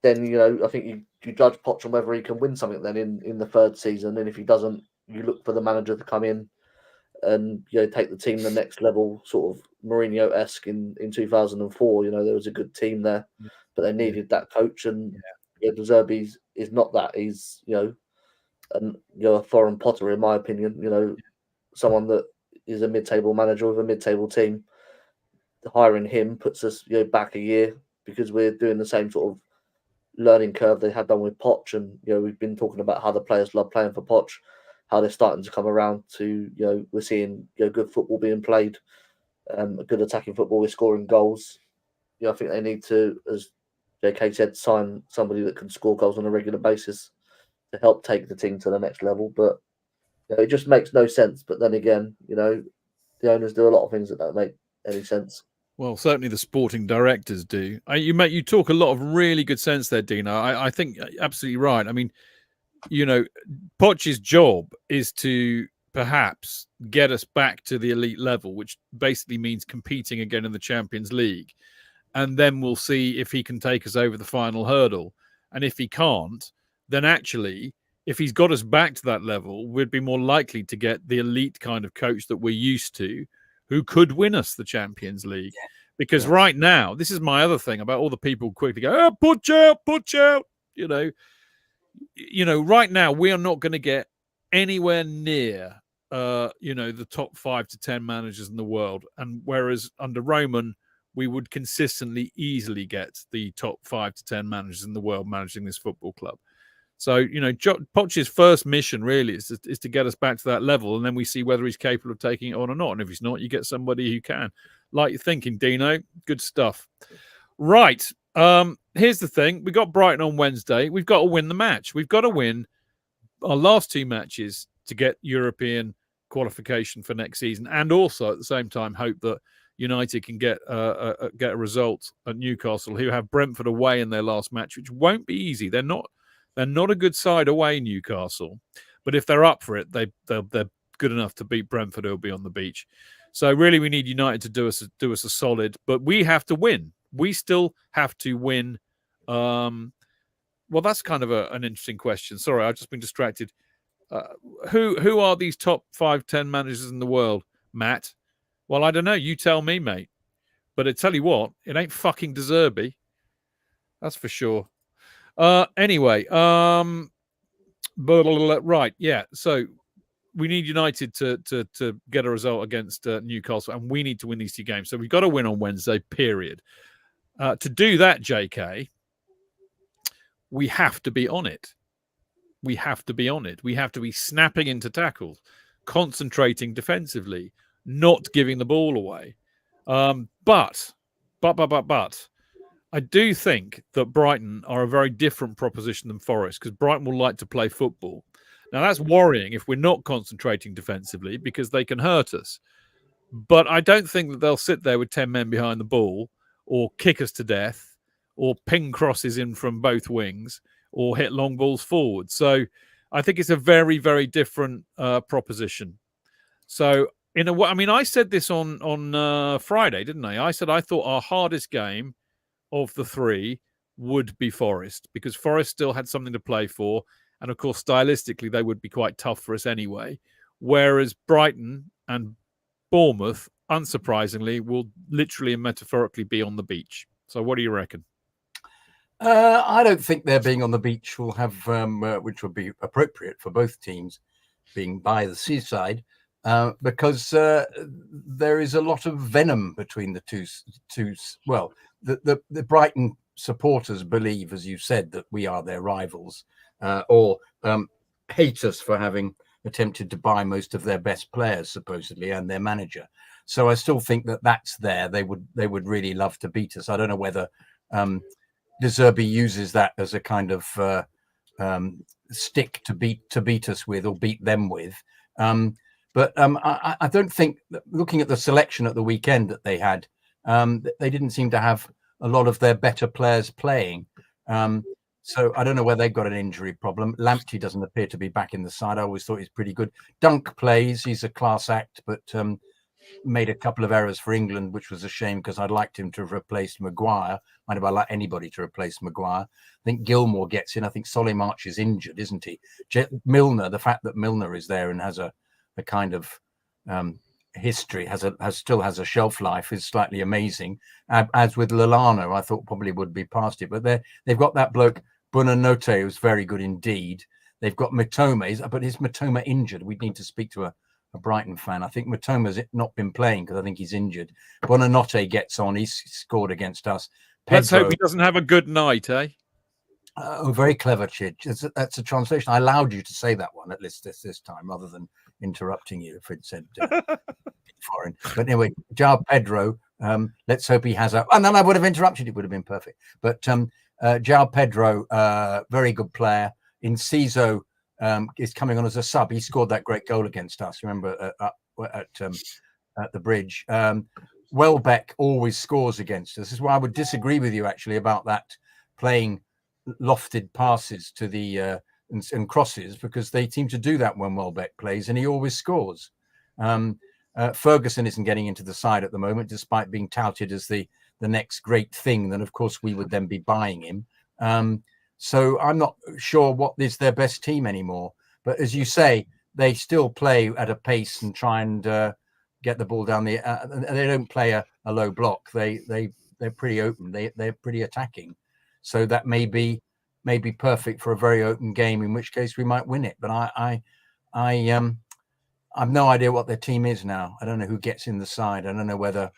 I think you judge Poch on whether he can win something then in the third season, and if he doesn't, you look for the manager to come in and take the team to the next level, sort of Mourinho-esque in 2004. There was a good team there, but they needed that coach, and De Zerbi is not that. He's a foreign Potter in my opinion. Someone that is a mid-table manager with a mid-table team. Hiring him puts us back a year because we're doing the same sort of learning curve they had done with Poch, and we've been talking about how the players love playing for Poch, how they're starting to come around to we're seeing good football being played, good attacking football, we're scoring goals. I think they need to, as JK said, sign somebody that can score goals on a regular basis to help take the team to the next level. But it just makes no sense. But then again, the owners do a lot of things that don't make any sense. Well, certainly the sporting directors do. You talk a lot of really good sense there, Dino. I think absolutely right. I mean, Poch's job is to perhaps get us back to the elite level, which basically means competing again in the Champions League. And then we'll see if he can take us over the final hurdle. And if he can't, then actually, if he's got us back to that level, we'd be more likely to get the elite kind of coach that we're used to, who could win us the Champions League. Because right now, this is my other thing about all the people quickly go, Poch out. Right now, we are not going to get anywhere near, the top 5 to 10 managers in the world. And whereas under Roman, we would consistently, easily get the top 5 to 10 managers in the world managing this football club. So, Poch's first mission really is to get us back to that level. And then we see whether he's capable of taking it on or not. And if he's not, you get somebody who can. Like you're thinking, Dino. Good stuff. Right. Here's the thing. We got Brighton on Wednesday. We've got to win the match. We've got to win our last 2 matches to get European qualification for next season. And also at the same time, hope that United can get a result at Newcastle, who have Brentford away in their last match, which won't be easy. They're not a good side away, Newcastle. But if they're up for it, they're good enough to beat Brentford, who'll be on the beach. So really, we need United to do us a solid, but we have to win. We still have to win. Well, that's kind of an interesting question. Sorry, I've just been distracted. Who are these top 5-10 managers in the world, Matt? Well, I don't know. You tell me, mate. But I tell you what, it ain't fucking De Zerbi. That's for sure. Anyway, right, yeah. So we need United to get a result against Newcastle, and we need to win these 2 games. So we've got to win on Wednesday, period. To do that, JK, we have to be on it. We have to be on it. We have to be snapping into tackles, concentrating defensively, not giving the ball away. But I do think that Brighton are a very different proposition than Forest, because Brighton will like to play football. Now, that's worrying if we're not concentrating defensively, because they can hurt us. But I don't think that they'll sit there with 10 men behind the ball or kick us to death or ping crosses in from both wings or hit long balls forward. So I think it's a very, very different proposition. So in a way, I mean, I said this on Friday, didn't I? I said I thought our hardest game of the 3 would be Forest, because Forest still had something to play for. And of course, stylistically, they would be quite tough for us anyway. Whereas Brighton and Bournemouth, unsurprisingly, will literally and metaphorically be on the beach. So what do you reckon? I don't think their being on the beach will have, which would be appropriate for both teams, being by the seaside, because there is a lot of venom between the two. Well, the Brighton supporters believe, as you said, that we are their rivals, or hate us for having attempted to buy most of their best players, supposedly, and their manager. So I still think that that's there. They would really love to beat us. I don't know whether De Zerbi uses that as a kind of stick to beat us with, or beat them with. But I don't think that, looking at the selection at the weekend that they had, they didn't seem to have a lot of their better players playing. So I don't know whether they've got an injury problem. Lamptey doesn't appear to be back in the side. I always thought he's pretty good. Dunk plays. He's a class act, but made a couple of errors for England, which was a shame, because I'd liked him to have replaced Maguire. Might have liked anybody to replace Maguire. I think Gilmore gets in. I think Solly March is injured, isn't he? Milner, the fact that Milner is there and has a kind of history, still has a shelf life, is slightly amazing. As with Lallana, I thought probably would be past it, but they've got that bloke Buonanotte, who's very good indeed. They've got Mitoma, but is Mitoma injured? We'd need to speak to a Brighton fan. I think Mitoma's not been playing because I think he's injured. Buonanotte gets on. He's scored against us. Let's hope he doesn't have a good night, eh? Oh, very clever, Chidge. That's a translation. I allowed you to say that one at least this time, rather than interrupting you if it said foreign. But anyway, João Pedro. Let's hope he has a. And then I would have interrupted. It would have been perfect. But João Pedro, very good player. Inciso is coming on as a sub. He scored that great goal against us. Remember at the Bridge. Welbeck always scores against us. This is why I would disagree with you actually about that playing lofted passes to the and crosses, because they seem to do that when Welbeck plays, and he always scores. Ferguson isn't getting into the side at the moment, despite being touted as the next great thing. Then of course we would then be buying him. So I'm not sure what is their best team anymore. But as you say, they still play at a pace and try and get the ball down the. They don't play a low block. They're pretty open. They're pretty attacking. So that may be perfect for a very open game, in which case we might win it. But I have no idea what their team is now. I don't know who gets in the side. I don't know whether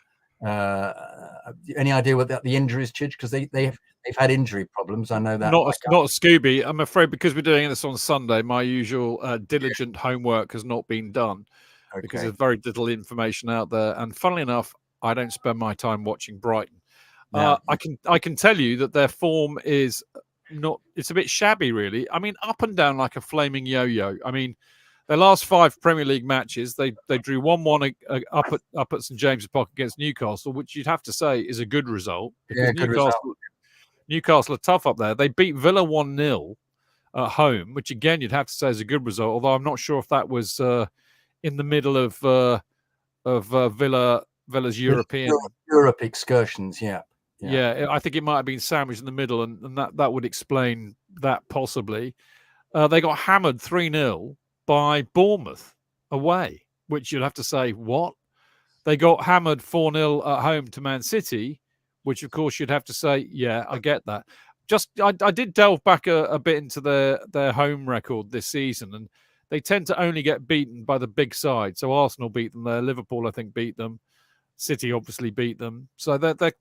any idea what the injuries, Chidge, because they've had injury problems. I know that. Not Scooby. I'm afraid, because we're doing this on Sunday, my usual diligent homework has not been done, because there's very little information out there. And funnily enough, I don't spend my time watching Brighton. No. I can tell you that their form is not. It's a bit shabby, really. I mean, up and down like a flaming yo-yo. I mean, their last 5 Premier League matches, they drew 1-1 up at St James's Park against Newcastle, which you'd have to say is a good result. Yeah, good result. Newcastle are tough up there. They beat Villa 1-0 at home, which again you'd have to say is a good result. Although I'm not sure if that was in the middle of Villa's European Europe excursions. Yeah, I think it might have been sandwiched in the middle, and that would explain that possibly. They got hammered 3-0 by Bournemouth away, which you'll have to say, what? They got hammered 4-0 at home to Man City, which of course you'd have to say, yeah, I get that. I did delve back a bit into their home record this season, and they tend to only get beaten by the big side. So Arsenal beat them there, Liverpool I think beat them, City obviously beat them. So they're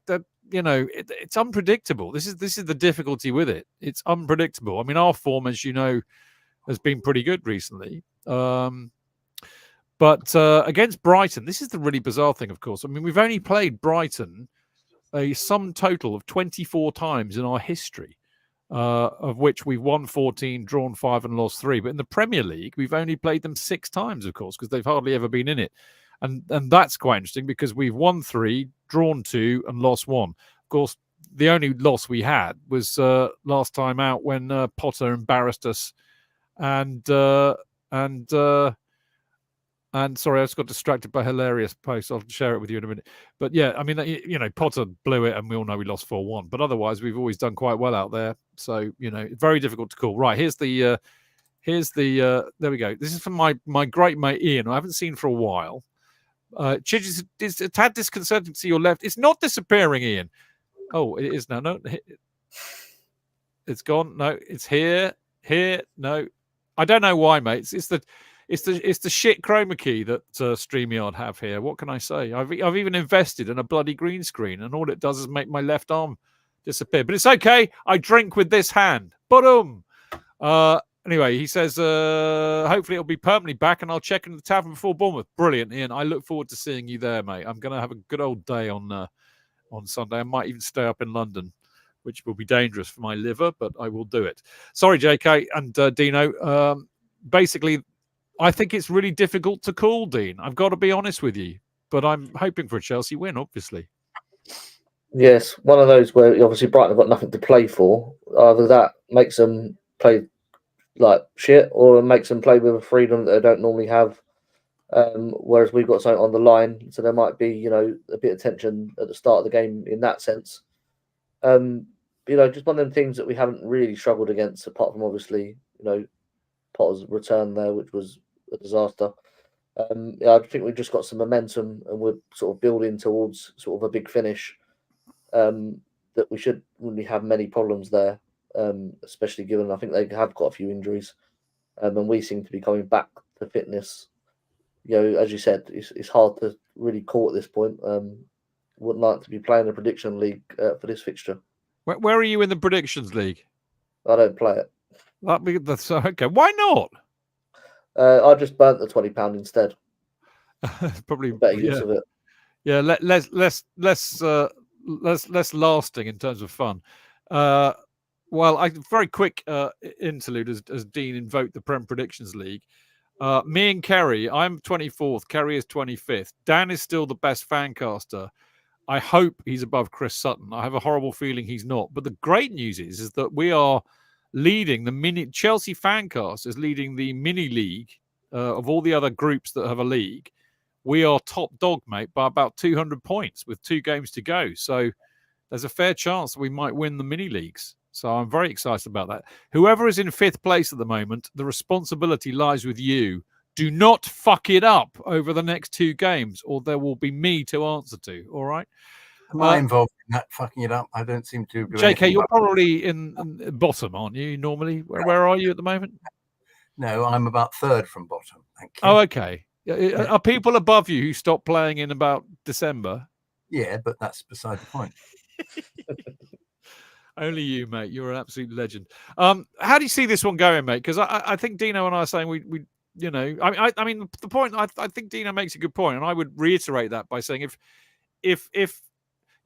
it's unpredictable. This is the difficulty with it. It's unpredictable. I mean, our form, as you know, has been pretty good recently. But against Brighton, this is the really bizarre thing, of course. I mean, we've only played Brighton a sum total of 24 times in our history, of which we've won 14, drawn 5 and lost 3. But in the Premier League, we've only played them 6 times, of course, because they've hardly ever been in it. And that's quite interesting because we've won 3, drawn 2 and lost 1. Of course, the only loss we had was last time out when Potter embarrassed us and sorry, I just got distracted by a hilarious post. I'll share it with you in a minute. But yeah, I mean, Potter blew it and we all know we lost 4-1. But otherwise, we've always done quite well out there. So, very difficult to call. Right, here's the there we go. This is from my great mate Ian, who I haven't seen for a while. Chidge is a tad disconcerting to your left. It's not disappearing, Ian. Oh, it is now. No, it's gone. No, it's here. No, I don't know why, mate. It's the shit chroma key that StreamYard have here. What can I say? I've even invested in a bloody green screen, and all it does is make my left arm disappear. But it's okay. I drink with this hand. Boom. Anyway, he says, hopefully it'll be permanently back and I'll check in the tavern before Bournemouth. Brilliant, Ian. I look forward to seeing you there, mate. I'm going to have a good old day on Sunday. I might even stay up in London, which will be dangerous for my liver, but I will do it. Sorry, JK and Dino. Basically, I think it's really difficult to call, Dean. I've got to be honest with you, but I'm hoping for a Chelsea win, obviously. Yes, one of those where obviously Brighton have got nothing to play for. Either that makes them play like shit, or it makes them play with a freedom that they don't normally have. Whereas we've got something on the line, so there might be, a bit of tension at the start of the game in that sense. Just one of them things that we haven't really struggled against, apart from obviously, Potter's return there, which was a disaster. I think we've just got some momentum and we're sort of building towards sort of a big finish. That we shouldn't really have many problems there. Especially given I think they have got a few injuries, and we seem to be coming back to fitness. As you said, it's hard to really call at this point. Wouldn't like to be playing a prediction league for this fixture. Where are you in the predictions league? I don't play it. That's okay. Why not? I just burnt the £20 instead. Probably better use of it. Yeah, less lasting in terms of fun. Well, very quick interlude as Dean invoked the Prem Predictions League. Me and Kerry, I'm 24th. Kerry is 25th. Dan is still the best fancaster. I hope he's above Chris Sutton. I have a horrible feeling he's not. But the great news is that we are leading the Chelsea Fancast is leading the mini league of all the other groups that have a league. We are top dog, mate, by about 200 points with 2 games to go. So there's a fair chance that we might win the mini leagues. So I'm very excited about that. Whoever is in 5th place at the moment, the responsibility lies with you. Do not fuck it up over the next 2 games, or there will be me to answer to. All right? Am I involved in that fucking it up? I don't seem to. JK, you're probably in bottom, aren't you? Normally, where are you at the moment? No, I'm about 3rd from bottom. Thank you. Oh, okay. Are people above you who stopped playing in about December? Yeah, but that's beside the point. Only you, mate. You're an absolute legend. How do you see this one going, mate? Because I think Dino and I are saying we I mean the point. I think Dino makes a good point, and I would reiterate that by saying if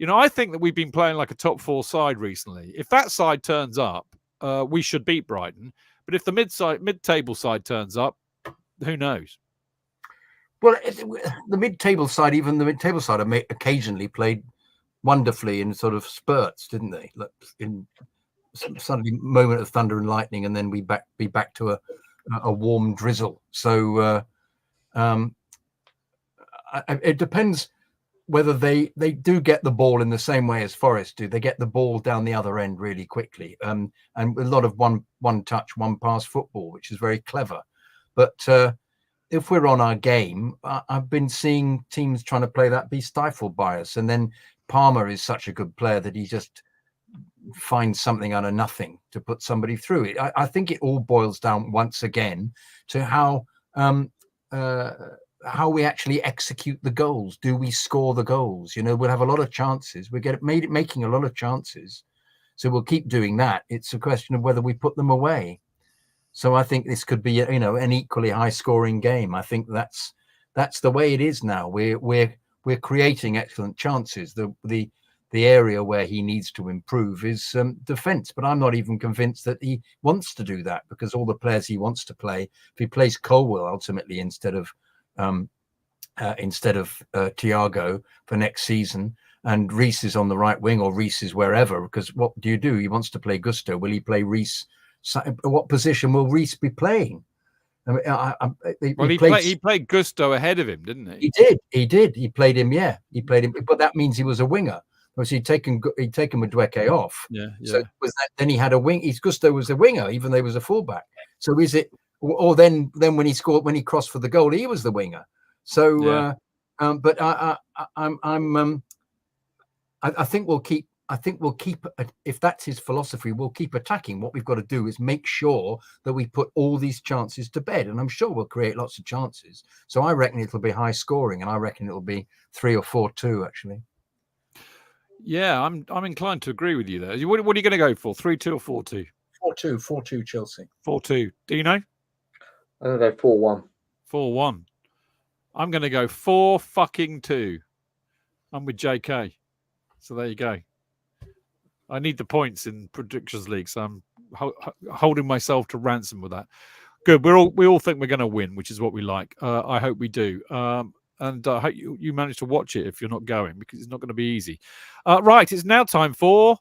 I think that we've been playing like a top 4 side recently. If that side turns up, we should beat Brighton. But if the mid-table side turns up, who knows? Well, the mid-table side, have occasionally played wonderfully in sort of spurts, didn't they? Like in suddenly moment of thunder and lightning, and then be back to a warm drizzle. So It depends whether they do get the ball in the same way as Forest do. They get the ball down the other end really quickly, and a lot of one touch, one pass football, which is very clever. But if we're on our game, I've been seeing teams trying to play that be stifled by us. And then Palmer is such a good player that he just finds something out of nothing to put somebody through it. I think it all boils down once again to how we actually execute the goals. Do we score the goals? You know, we'll have a lot of chances. We making a lot of chances. So we'll keep doing that. It's a question of whether we put them away. So I think this could be, you know, an equally high scoring game. I think that's the way it is now. We're creating excellent chances. The area where he needs to improve is defence. But I'm not even convinced that he wants to do that, because all the players he wants to play, if he plays Colwell ultimately instead of Thiago for next season, and Reece is on the right wing, or Reece is wherever, because what do? He wants to play Gusto. Will he play Reece? What position will Reece be playing? I mean, he played Gusto ahead of him, didn't he? He did. He played him. Yeah, he played him. But that means he was a winger. Because he'd taken Madueke off. Yeah. So was that, then he had a wing. Gusto was a winger, even though he was a fullback. So is it? Or then when he scored, when he crossed for the goal, he was the winger. So, but I think we'll keep. If that's his philosophy, we'll keep attacking. What we've got to do is make sure that we put all these chances to bed, and I'm sure we'll create lots of chances. So I reckon it'll be high scoring, and I reckon it'll be 3 or 4-2 actually. Yeah, I'm inclined to agree with you there. What are you going to go for? 3-2 or 4-2? 4-2 Chelsea. 4-2. Do you know? I'm going to go 4-1. 4-1. I'm going to go 4-2. I'm with JK. So there you go. I need the points in Predictions League, so I'm holding myself to ransom with that. Good. We all think we're going to win, which is what we like. I hope we do. And I hope you manage to watch it if you're not going, because it's not going to be easy. Right, it's now time for...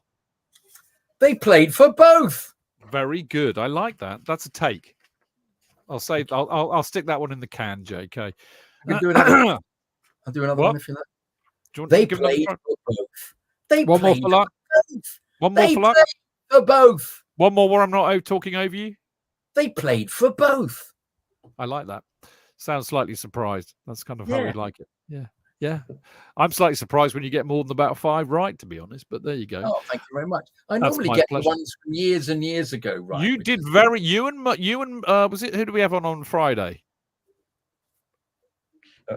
They played for both. Very good. I like that. That's a take. I'll stick that one in the can, JK. I'll do another one if you like. They played for both. One more for luck. One more for luck. For both. One more where I'm not talking over you. They played for both. I like that. Sounds slightly surprised. That's kind of how we like it. Yeah. I'm slightly surprised when you get more than about 5 right, to be honest. But there you go. Oh, thank you very much. I normally get the ones from years and years ago right. You did very. You and was it? Who do we have on Friday?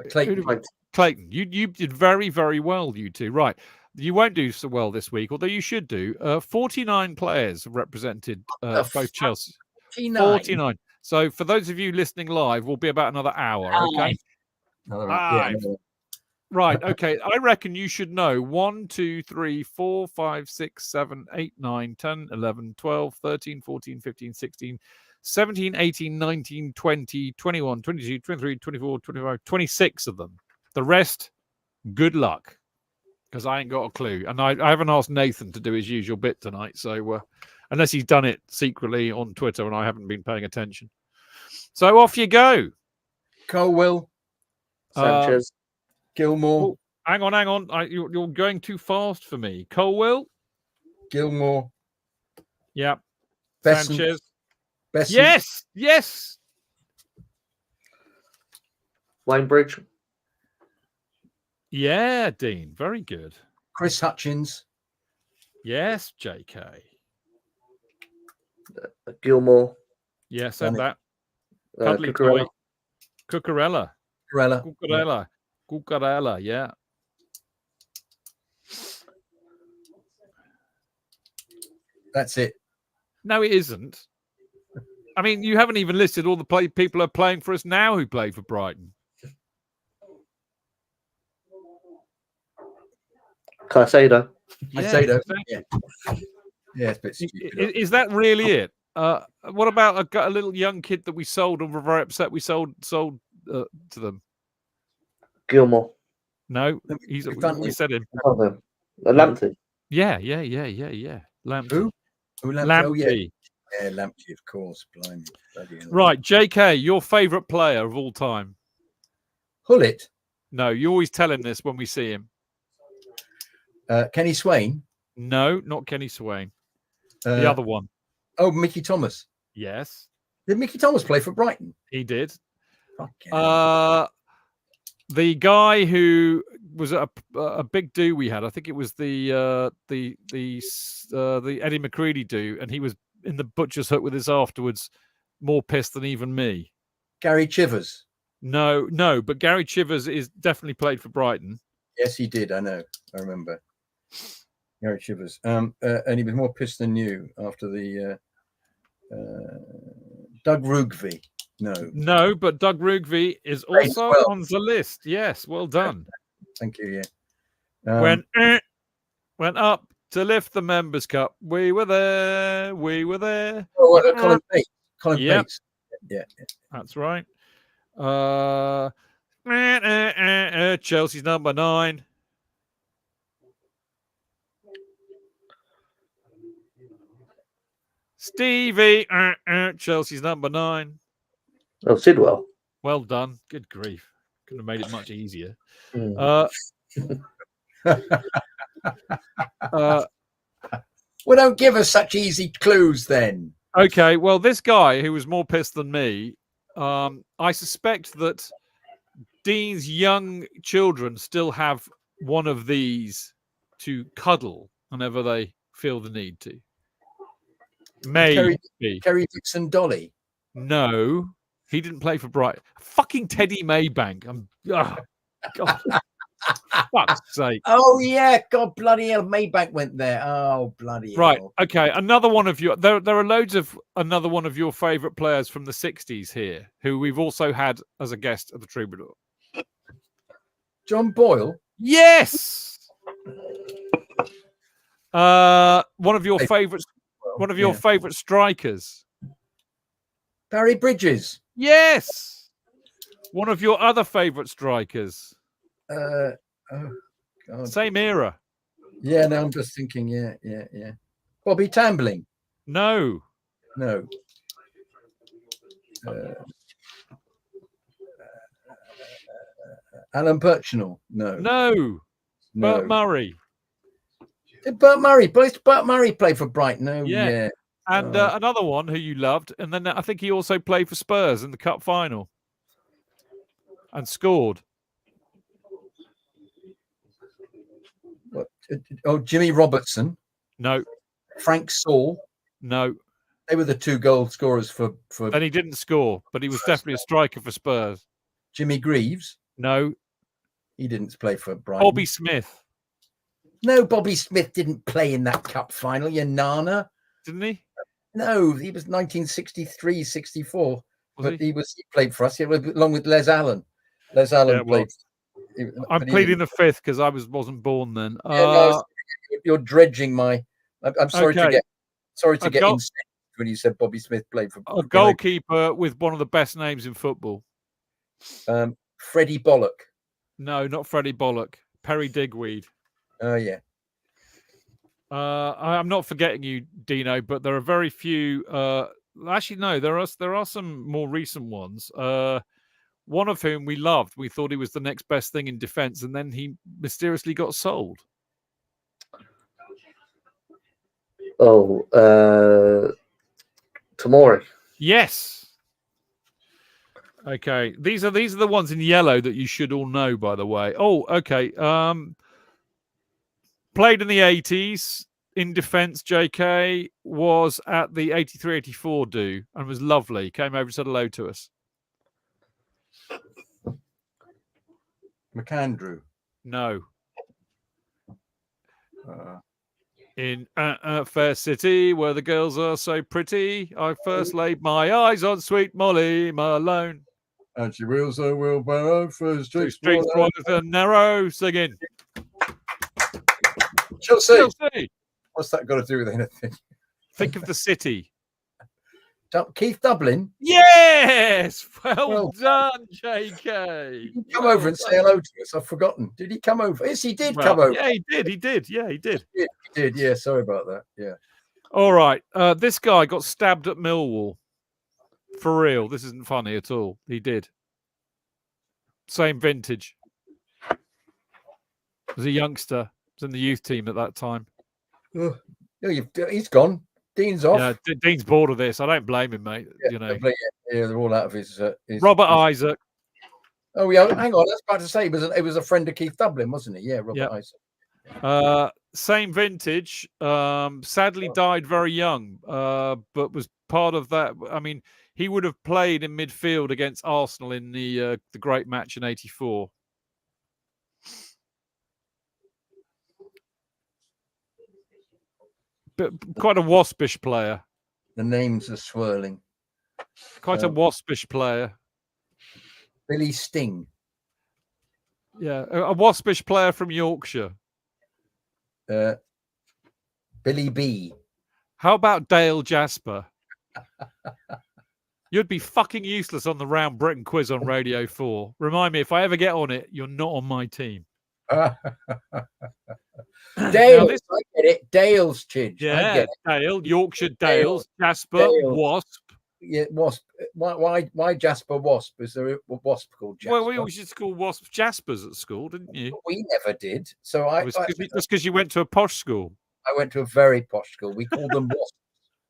Clayton. You did very, very well. You two, right? You won't do so well this week, although you should do. 49 players represented both Chelsea. 49. So for those of you listening live, we'll be about another hour. Okay. Right. Okay. I reckon you should know 1, 2, 3, 4, 5, 6, 7, 8, 9, 10, 11, 12, 13, 14, 15, 16, 17, 18, 19, 20, 21, 22, 23, 24, 25, 26 of them. The rest, good luck, because I ain't got a clue. And I haven't asked Nathan to do his usual bit tonight. So unless he's done it secretly on Twitter and I haven't been paying attention. So off you go. Colwell. Sanchez. Gilmore. Hang on. You're going too fast for me. Colwell. Gilmore. Yeah. Besson. Sanchez. Besson. Yes. Linebridge. Yeah, Dean. Very good. Chris Hutchins. Yes, JK. Gilmore. Yes, and that. Cuddly toy. Cucurella. Cucurella, yeah. That's it. No, it isn't. I mean, you haven't even listed all the people who are playing for us now who play for Brighton. Caicedo. Yeah, it's a bit stupid. Is that really it? What about a little young kid that we sold and we're very upset we sold to them? Gilmore. No, we said him. Lamptey. Yeah. Lamptey. Who? Lamptey. Oh, yeah, Lamptey, of course. Blimey. Right, JK, your favourite player of all time? Hullet. No, you always tell him this when we see him. Kenny Swain. No, not Kenny Swain. The other one. Oh, Mickey Thomas. Yes. Did Mickey Thomas play for Brighton? He did. Okay. The guy who was a big do we had, I think it was the Eddie McCready do, and he was in the butcher's hut with us afterwards, more pissed than even me. Gary Chivers. No, but Gary Chivers is definitely played for Brighton. Yes, he did. I know. I remember. Gary Chivers. And he was more pissed than you after the Doug Rugby. No, but Doug Rugby is also on the list. Yes, well done. Thank you. Yeah. Went up to lift the Members' Cup. We were there. Oh, Colin Bates. Bates. Yeah, that's right. Chelsea's number 9. Stevie, Chelsea's number 9. Oh, Sidwell. Well done. Good grief. Couldn't have made it much easier. Well, don't give us such easy clues then. Okay, well, this guy who was more pissed than me, I suspect that Dean's young children still have one of these to cuddle whenever they feel the need to. Maybe. Kerry Dixon Dolly. No, he didn't play for Brighton. Fucking Teddy Maybank. God. Fuck's sake. Oh, yeah. God bloody hell. Maybank went there. Oh, bloody hell. Right. Okay. Another one of your... There are loads of another one of your favourite players from the 60s here who we've also had as a guest at the Troubadour. John Boyle? Yes! One of your favourite... One of your favourite strikers. Barry Bridges. Yes. One of your other favourite strikers. Oh God. Same era. Yeah, no, I'm just thinking. Yeah. Bobby Tambling. No. Alan Birchnell. No. Bert Murray. Did Bert Murray play for Brighton? No. Yeah. And another one who you loved, and then I think he also played for Spurs in the cup final and scored. What? Oh, Jimmy Robertson. No. Frank Saul. No. They were the 2 goal scorers for. And he didn't score, but he was definitely a striker for Spurs. Jimmy Greaves. No. He didn't play for Brighton. Bobby Smith. No, Bobby Smith didn't play in that cup final. You nana. Didn't he? No, he was 1963, 64. He played for us along with Les Allen. Les Allen played. I'm pleading the 5th because I wasn't born then. You're dredging my. I'm sorry to get incensed when you said Bobby Smith played for a goalkeeper with one of the best names in football. Freddie Bollock. No, not Freddie Bollock. Perry Digweed. Oh yeah. I'm not forgetting you, Dino, but there are very few. Actually, no, there are some more recent ones. One of whom we loved. We thought he was the next best thing in defence, and then he mysteriously got sold. Oh, Tomori. Yes. Okay, these are the ones in yellow that you should all know. By the way. Oh, okay. Played in the 80s in defence. JK was at the 83-84 do and was lovely. Came over and said hello to us. McAndrew. No. In Fair City, where the girls are so pretty, I first laid my eyes on sweet Molly Malone. And she wheels her wheelbarrow for streets wide and narrow, singing. Chelsea. What's that got to do with anything? Think of the city. Keith Dublin. Yes, well done, JK. Did he come over and say hello to us? I've forgotten. Did he come over? Yes, he did come over. Yeah, he did. Yeah, he did. He did. Yeah, sorry about that. Yeah. All right. This guy got stabbed at Millwall. For real. This isn't funny at all. He did. Same vintage. Was a youngster. Was in the youth team at that time. Oh, he's gone. Dean's off. Yeah, Dean's bored of this. I don't blame him, mate. Yeah, they're all out of his Robert Isaac. Oh yeah, hang on. I was about to say it was a friend of Keith Dublin, wasn't he? Yeah, Robert Isaac. Same vintage. Sadly died very young, but was part of that. I mean, he would have played in midfield against Arsenal in the great match in '84. But quite a waspish player. The names are swirling. Quite a waspish player. Billy Sting. Yeah, a waspish player from Yorkshire. Billy B. How about Dale Jasper? You'd be fucking useless on the Round Britain quiz on Radio 4. Remind me, if I ever get on it, you're not on my team. Dale, I get it. Dale's Chidge. Yeah, I get it. Dale, Yorkshire Dales, Jasper, Wasp. Yeah, Wasp. Why Jasper Wasp? Is there a Wasp called Jasper? Well, we always used to call Wasp Jaspers at school, didn't you? We never did. So That's because you went to a posh school. I went to a very posh school. We called them Wasps.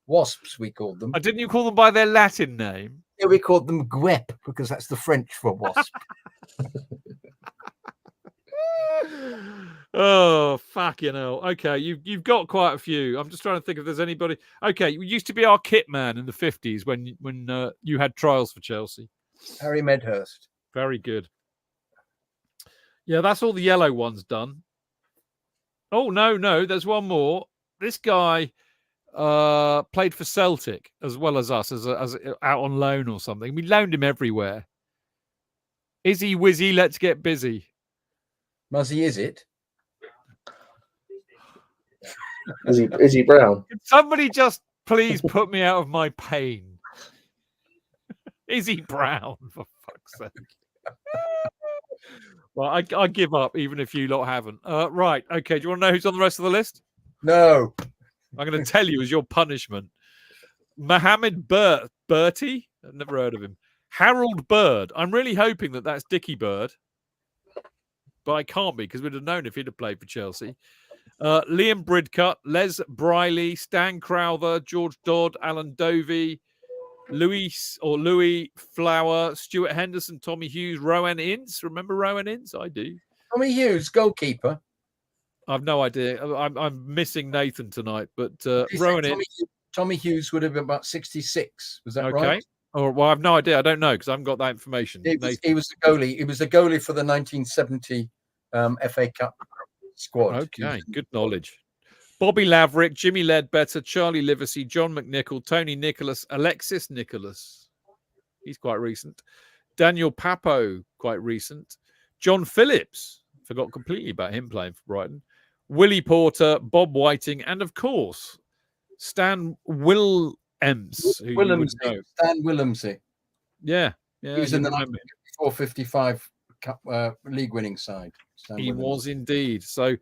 Wasps, we called them. Didn't you call them by their Latin name? Yeah, we called them Guep because that's the French for wasp. Oh, fucking hell. Okay, you've got quite a few. I'm just trying to think if there's anybody. Okay, you used to be our kit man in the 50s when you had trials for Chelsea. Harry Medhurst. Very good. Yeah, that's all the yellow ones done. Oh, no, there's one more. This guy played for Celtic as well as us, as out on loan or something. We loaned him everywhere. Izzy Wizzy, let's get busy. Muzzy, is it? Izzy Brown. Can somebody just please put me out of my pain? Izzy Brown, for fuck's sake. Well, I give up, even if you lot haven't. Right, okay. Do you want to know who's on the rest of the list? No. I'm going to tell you as your punishment. Mohammed Bertie. I've never heard of him. Harold Bird. I'm really hoping that that's Dickie Bird. But I can't be because we'd have known if he'd have played for Chelsea. Liam Bridcut, Les Briley, Stan Crowther, George Dodd, Alan Dovey, Louis Flower, Stuart Henderson, Tommy Hughes, Rowan Ince. Remember Rowan Ince? I do. Tommy Hughes, goalkeeper. I've no idea. I'm missing Nathan tonight, but Rowan Ince. Tommy Hughes would have been about 66. Was that okay. right? Oh, well, I've no idea. I don't know because I haven't got that information. He was the goalie. He was the goalie for the 1970 FA Cup squad. Okay, good knowledge. Bobby Laverick, Jimmy Ledbetter, Charlie Livesey, John McNichol, Tony Nicholas, Alexis Nicholas. He's quite recent. Daniel Papo, quite recent. John Phillips. Forgot completely about him playing for Brighton. Willie Porter, Bob Whiting, and of course, Stan Willemse. Stan Willemse. Yeah. He was in the 54-55 Cup league winning side. He was indeed. So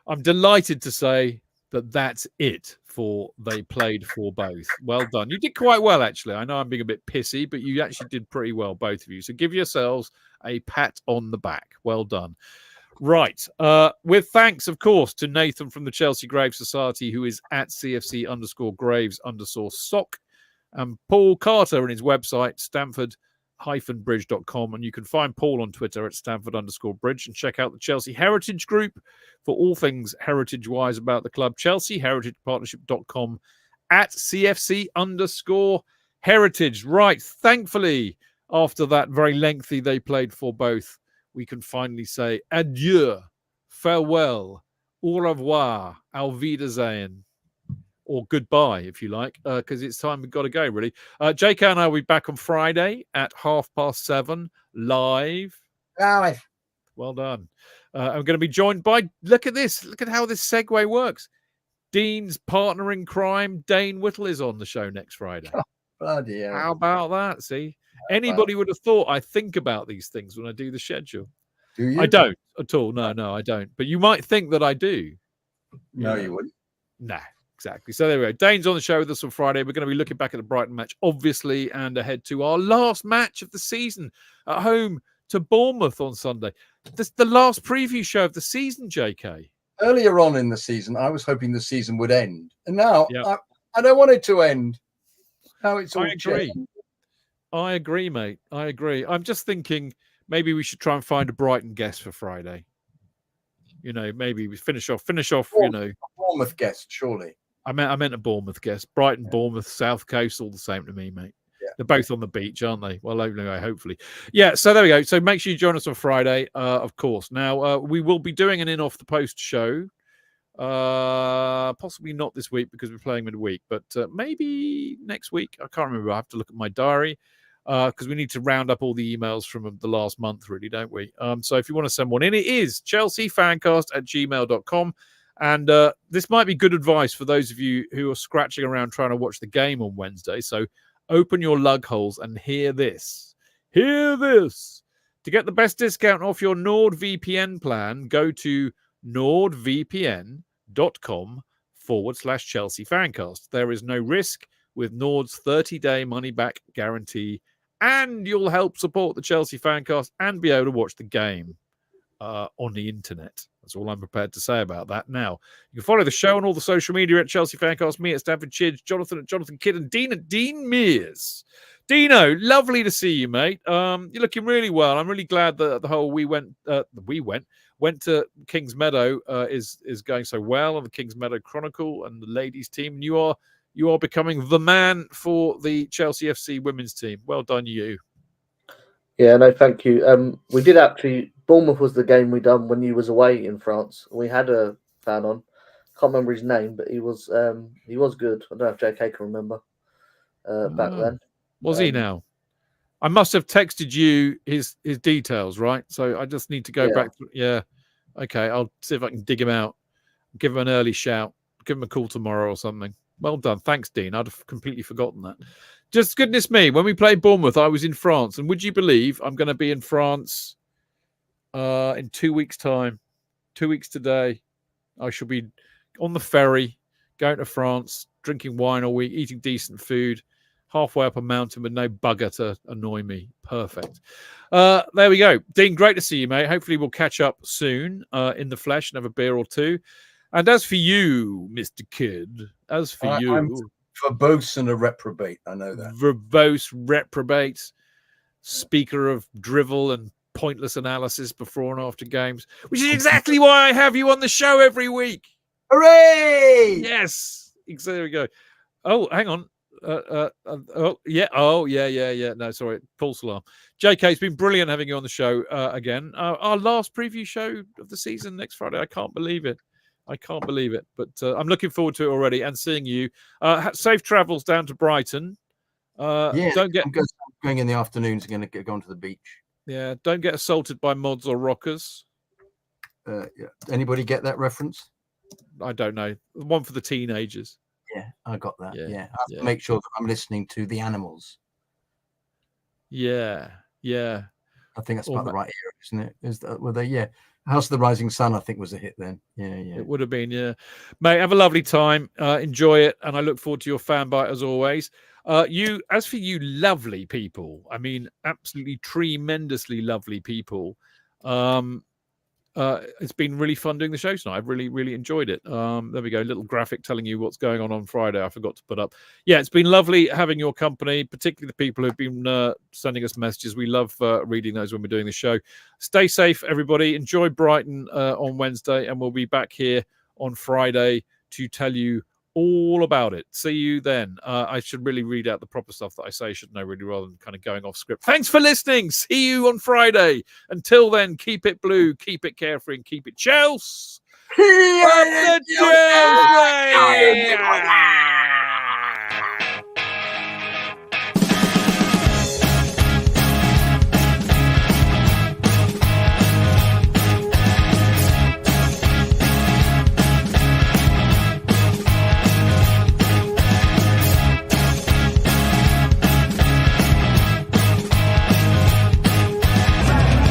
I'm delighted to say that that's it for They Played For Both. Well done. You did quite well, actually. I know I'm being a bit pissy, but you actually did pretty well, both of you. So give yourselves a pat on the back. Well done. Right. With thanks, of course, to Nathan from the Chelsea Graves Society, who is at CFC_Graves_sock, and Paul Carter and his website, Stamford-bridge.com. And you can find Paul on Twitter at Stamford_Bridge, and check out the Chelsea Heritage Group for all things heritage-wise about the club. Chelsea, heritagepartnership.com at CFC_Heritage. Right. Thankfully, after that very lengthy They Played For Both, we can finally say adieu, farewell, au revoir, auf Wiedersehen, or goodbye, if you like, because it's time we've got to go, really. JK and I will be back on Friday at 7:30 live. Well done. I'm going to be joined by, look at this, look at how this segue works. Dean's partner in crime, Dane Whittle, is on the show next Friday. Oh, bloody hell. How about that? See? Anybody would have thought I think about these things when I do the schedule. Do you? I don't at all. No, I don't. But you might think that I do. No, you wouldn't. Nah, exactly. So there we go. Dane's on the show with us on Friday. We're going to be looking back at the Brighton match, obviously, and ahead to our last match of the season at home to Bournemouth on Sunday. This the last preview show of the season, JK. Earlier on in the season, I was hoping the season would end, and now Yeah. I don't want it to end. Now it's all I agree. changed. I agree, mate. I agree. I'm just thinking maybe we should try and find a Brighton guest for Friday. You know, maybe we finish off. You know, Bournemouth guest, surely. I meant a Bournemouth guest. Brighton, Bournemouth, South Coast, all the same to me, mate. Yeah. They're both on the beach, aren't they? Well, anyway, hopefully. Yeah, so there we go. So make sure you join us on Friday, of course. Now, we will be doing an In Off the Post show. Possibly not this week because we're playing midweek, but maybe next week. I can't remember. I have to look at my diary because we need to round up all the emails from the last month, really, don't we? So if you want to send one in, it is chelseafancast@gmail.com. And this might be good advice for those of you who are scratching around trying to watch the game on Wednesday. So open your lug holes and hear this. Hear this. To get the best discount off your NordVPN plan, go to nordvpn.com/Chelsea Fancast. There is no risk with Nord's 30-day money-back guarantee, and you'll help support the Chelsea Fancast and be able to watch the game on the internet. That's all I'm prepared to say about that now. You can follow the show on all the social media at Chelsea Fancast, me at Stamford Chidge, Jonathan at Jonathan Kydd, and Dean at Dean Mears. Dino, lovely to see you, mate. You're looking really well. I'm really glad that the whole went to Kings Meadow is going so well, and the Kings Meadow Chronicle and the ladies team. And you are becoming the man for the Chelsea FC women's team. Well done, you. Yeah, no, thank you. We did actually. Bournemouth was the game we done when you was away in France. We had a fan on. Can't remember his name, but he was good. I don't know if JK can remember back then. Was he now? I must have texted you his details, right? So I just need to go back. Yeah. Okay, I'll see if I can dig him out. Give him an early shout. Give him a call tomorrow or something. Well done. Thanks, Dean. I'd have completely forgotten that. Just goodness me, when we played Bournemouth, I was in France. And would you believe I'm going to be in France in 2 weeks' time? 2 weeks today. I shall be on the ferry, going to France, drinking wine all week, eating decent food, halfway up a mountain with no bugger to annoy me. Perfect. There we go. Dean, great to see you, mate. Hopefully we'll catch up soon in the flesh and have a beer or two. And as for you, Mr. Kydd, I'm verbose and a reprobate. I know that. Verbose, reprobate, speaker of drivel and pointless analysis before and after games, which is exactly why I have you on the show every week. Hooray! Yes. There we go. Oh, hang on. Yeah. No, sorry. False alarm. JK, it's been brilliant having you on the show again. Our last preview show of the season next Friday. I can't believe it. But I'm looking forward to it already and seeing you. Safe travels down to Brighton. I'm going in the afternoons. Going to go onto the beach. Yeah, don't get assaulted by mods or rockers. Yeah. Anybody get that reference? I don't know. One for the teenagers. Yeah, I got that. Yeah. I have to make sure that I'm listening to the animals. Yeah. I think that's about the right era, isn't it? Were they? Yeah. House of the Rising Sun, I think, was a hit then. Yeah. It would have been, yeah. Mate, have a lovely time. Enjoy it. And I look forward to your fan bite as always. As for you lovely people, I mean, absolutely tremendously lovely people. It's been really fun doing the show tonight. I've really, really enjoyed it. There we go. Little graphic telling you what's going on Friday. I forgot to put up. Yeah, it's been lovely having your company, particularly the people who've been sending us messages. We love reading those when we're doing the show. Stay safe, everybody. Enjoy Brighton on Wednesday, and we'll be back here on Friday to tell you all about it. See you then. I should really read out the proper stuff that I say, shouldn't I, really, rather than kind of going off script. Thanks for listening. See you on Friday. Until then, keep it blue, keep it carefree, and keep it Chelsea.